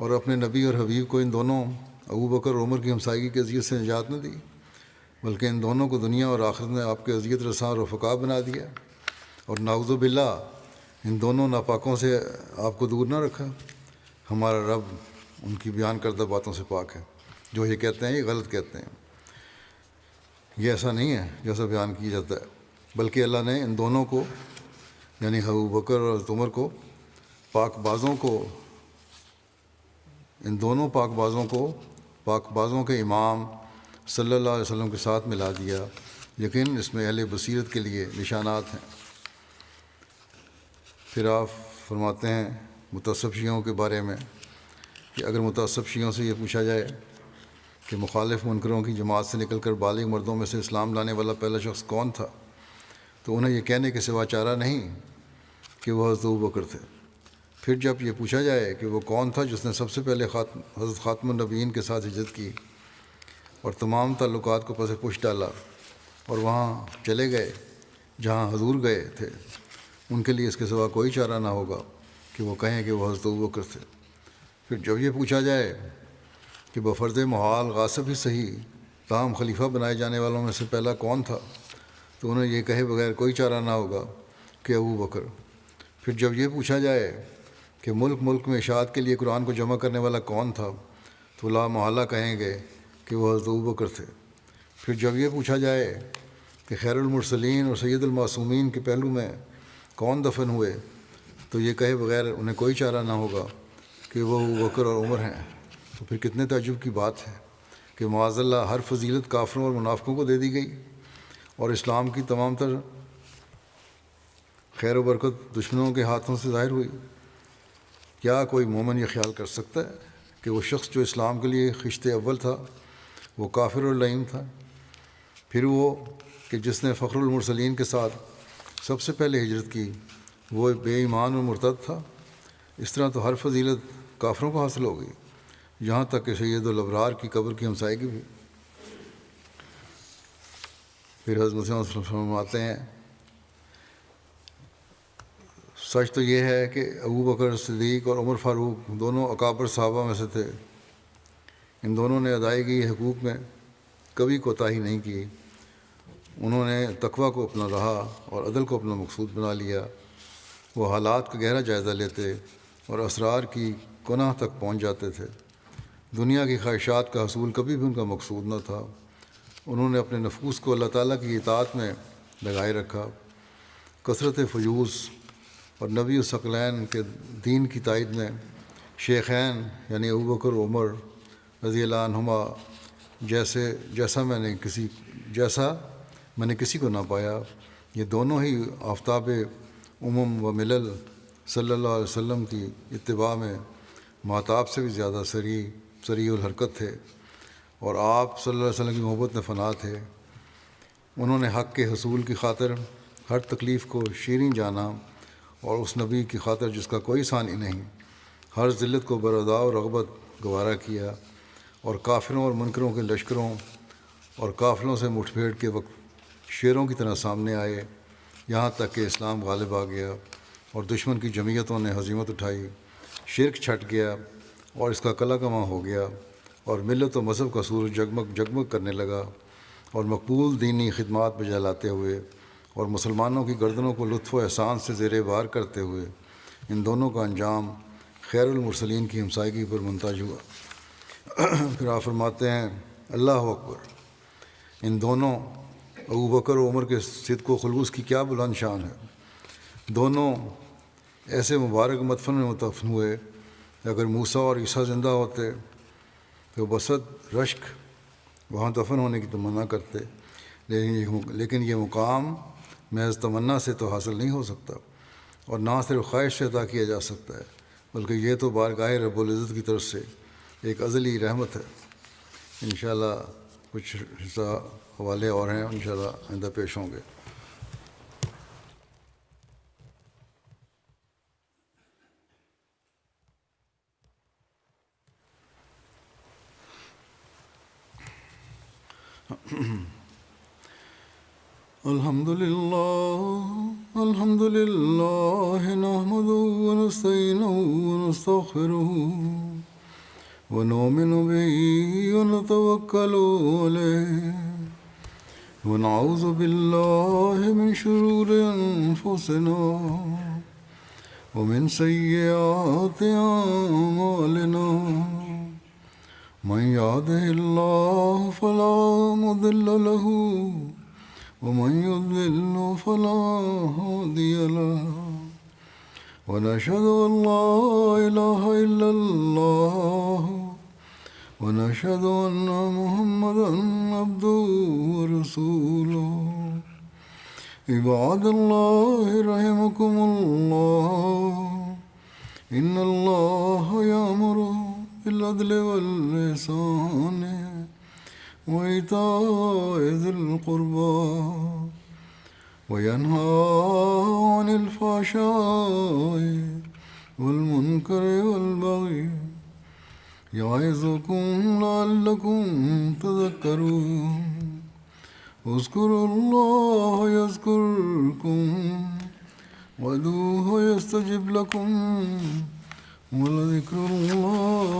اور اپنے نبی اور حبیب کو ان دونوں ابو بکر اور عمر کی ہمسائیگی کی اذیت سے نجات نہ دی، بلکہ ان دونوں کو دنیا اور آخرت میں آپ کے اذیت رساں اور رفقا بنا دیا، اور نعوذ باللہ ان دونوں ناپاکوں سے آپ کو دور نہ رکھا۔ ہمارا رب ان کی بیان کردہ باتوں سے پاک ہے، جو یہ کہتے ہیں یہ غلط کہتے ہیں۔ یہ ایسا نہیں ہے جیسا بیان کیا جاتا ہے، بلکہ اللہ نے ان دونوں کو یعنی ابو بکر اور حضرت عمر کو ان دونوں پاک بازوں کے امام صلی اللہ علیہ وسلم کے ساتھ ملا دیا، لیکن اس میں اہل بصیرت کے لیے نشانات ہیں۔ پھر آپ فرماتے ہیں متعصب شیعوں کے بارے میں کہ اگر متعصب شیعوں سے یہ پوچھا جائے کہ مخالف منکروں کی جماعت سے نکل کر بالغ مردوں میں سے اسلام لانے والا پہلا شخص کون تھا، تو انہیں یہ کہنے کے سوا چارہ نہیں کہ وہ حضرت ابوبکر تھے۔ پھر جب یہ پوچھا جائے کہ وہ کون تھا جس نے سب سے پہلے حضرت خاتم النبیین کے ساتھ ہجرت کی اور تمام تعلقات کو پس پش ڈالا اور وہاں چلے گئے جہاں حضور گئے تھے، ان کے لیے اس کے سوا کوئی چارہ نہ ہوگا کہ وہ کہیں کہ وہ حضرت ابوبکر تھے۔ پھر جب یہ پوچھا جائے کہ بفرض محال غاصب ہی صحیح تاہم خلیفہ بنائے جانے والوں میں سے پہلا کون تھا، تو انہیں یہ کہے بغیر کوئی چارہ نہ ہوگا کہ ابوبکر۔ پھر جب یہ پوچھا جائے کہ ملک میں اشاعت کے لیے قرآن کو جمع کرنے والا کون تھا، تو لا محالہ کہیں گے کہ وہ حضرت ابوبکر تھے۔ پھر جب یہ پوچھا جائے کہ خیر المرسلین اور سید المعصومین کے پہلو میں کون دفن ہوئے، تو یہ کہے بغیر انہیں کوئی چارہ نہ ہوگا کہ وہ ابوبکر اور عمر ہیں۔ تو پھر کتنے تعجب کی بات ہے کہ معاذ اللہ ہر فضیلت کافروں اور منافقوں کو دے دی گئی، اور اسلام کی تمام تر خیر و برکت دشمنوں کے ہاتھوں سے ظاہر ہوئی۔ کیا کوئی مومن یہ خیال کر سکتا ہے کہ وہ شخص جو اسلام کے لیے خشت اول تھا وہ کافر اور لعین تھا؟ پھر وہ کہ جس نے فخر المرسلین کے ساتھ سب سے پہلے ہجرت کی وہ بے ایمان اور مرتد تھا؟ اس طرح تو ہر فضیلت کافروں کو حاصل ہو گئی، یہاں تک کہ سید الابرار کی قبر کی ہمسائیگی بھی۔ پھر حضرت مسیح موعود فرماتے ہیں سچ تو یہ ہے کہ ابو بکر صدیق اور عمر فاروق دونوں اکابر صحابہ میں سے تھے۔ ان دونوں نے ادائیگی حقوق میں کبھی کوتاہی نہیں کی۔ انہوں نے تقویٰ کو اپنا رہا اور عدل کو اپنا مقصود بنا لیا۔ وہ حالات کا گہرا جائزہ لیتے اور اسرار کی کنہ تک پہنچ جاتے تھے۔ دنیا کی خواہشات کا حصول کبھی بھی ان کا مقصود نہ تھا۔ انہوں نے اپنے نفوس کو اللہ تعالیٰ کی اطاعت میں لگائے رکھا۔ کثرت فیوض اور نبی الثقلین کے دین کی تائید میں شیخین یعنی ابوبکر و عمر رضی اللہ عنہما جیسا میں نے کسی کو نہ پایا۔ یہ دونوں ہی آفتاب و ملل صلی اللہ علیہ وسلم کی اتباع میں مہتاب سے بھی زیادہ سریع الحرکت تھے، اور آپ صلی اللہ علیہ وسلم کی محبت میں فنا تھے۔ انہوں نے حق کے حصول کی خاطر ہر تکلیف کو شیریں جانا، اور اس نبی کی خاطر جس کا کوئی ثانی نہیں ہر ذلت کو بردا و رغبت گوارا کیا، اور کافروں اور منکروں کے لشکروں اور قافلوں سے مٹھ بھیڑ کے وقت شیروں کی طرح سامنے آئے، یہاں تک کہ اسلام غالب آ گیا اور دشمن کی جمعیتوں نے ہزیمت اٹھائی، شرک چھٹ گیا اور اس کا کلا کما ہو گیا، اور ملت و مذہب کا سورج جگمگ کرنے لگا، اور مقبول دینی خدمات بجا لاتے ہوئے اور مسلمانوں کی گردنوں کو لطف و احسان سے زیر بار کرتے ہوئے ان دونوں کا انجام خیر المرسلین کی ہمسائیگی پر منتج ہوا۔ پھر آپ فرماتے ہیں اللہ اکبر، ان دونوں ابو بکر و عمر کے صدق و خلوص کی کیا بلند شان ہے۔ دونوں ایسے مبارک مدفن میں مدفن ہوئے، اگر موسیٰ اور عیسیٰ زندہ ہوتے تو بسط رشک وہاں دفن ہونے کی تمنا کرتے، لیکن یہ مقام محض تمنا سے تو حاصل نہیں ہو سکتا، اور نہ صرف خواہش سے عطا کیا جا سکتا ہے، بلکہ یہ تو بارگاہ رب العزت کی طرف سے ایک ازلی رحمت ہے۔ انشاءاللہ کچھ حصہ حوالے اور ہیں، انشاءاللہ آئندہ پیش ہوں گے۔ الحمد لله نحمده ونستعينه ونستغفره ونؤمن به ونتوكل عليه ونعوذ بالله من شرور أنفسنا ومن سيئات أعمالنا من يهده الله فلا مضل له ومن يضلل فلا هادي له ونشهد أن لا إله إلا الله ونشهد أن محمدا عبده ورسوله عباد الله رحمكم الله إن الله يأمر بالعدل والإحسان وإيتاء ذي القربى وينهى عن الفحشاء والمنكر والبغي يعظكم لعلكم تذكرون اذكروا الله يذكركم وادعوه يستجب لكم ولذكر الله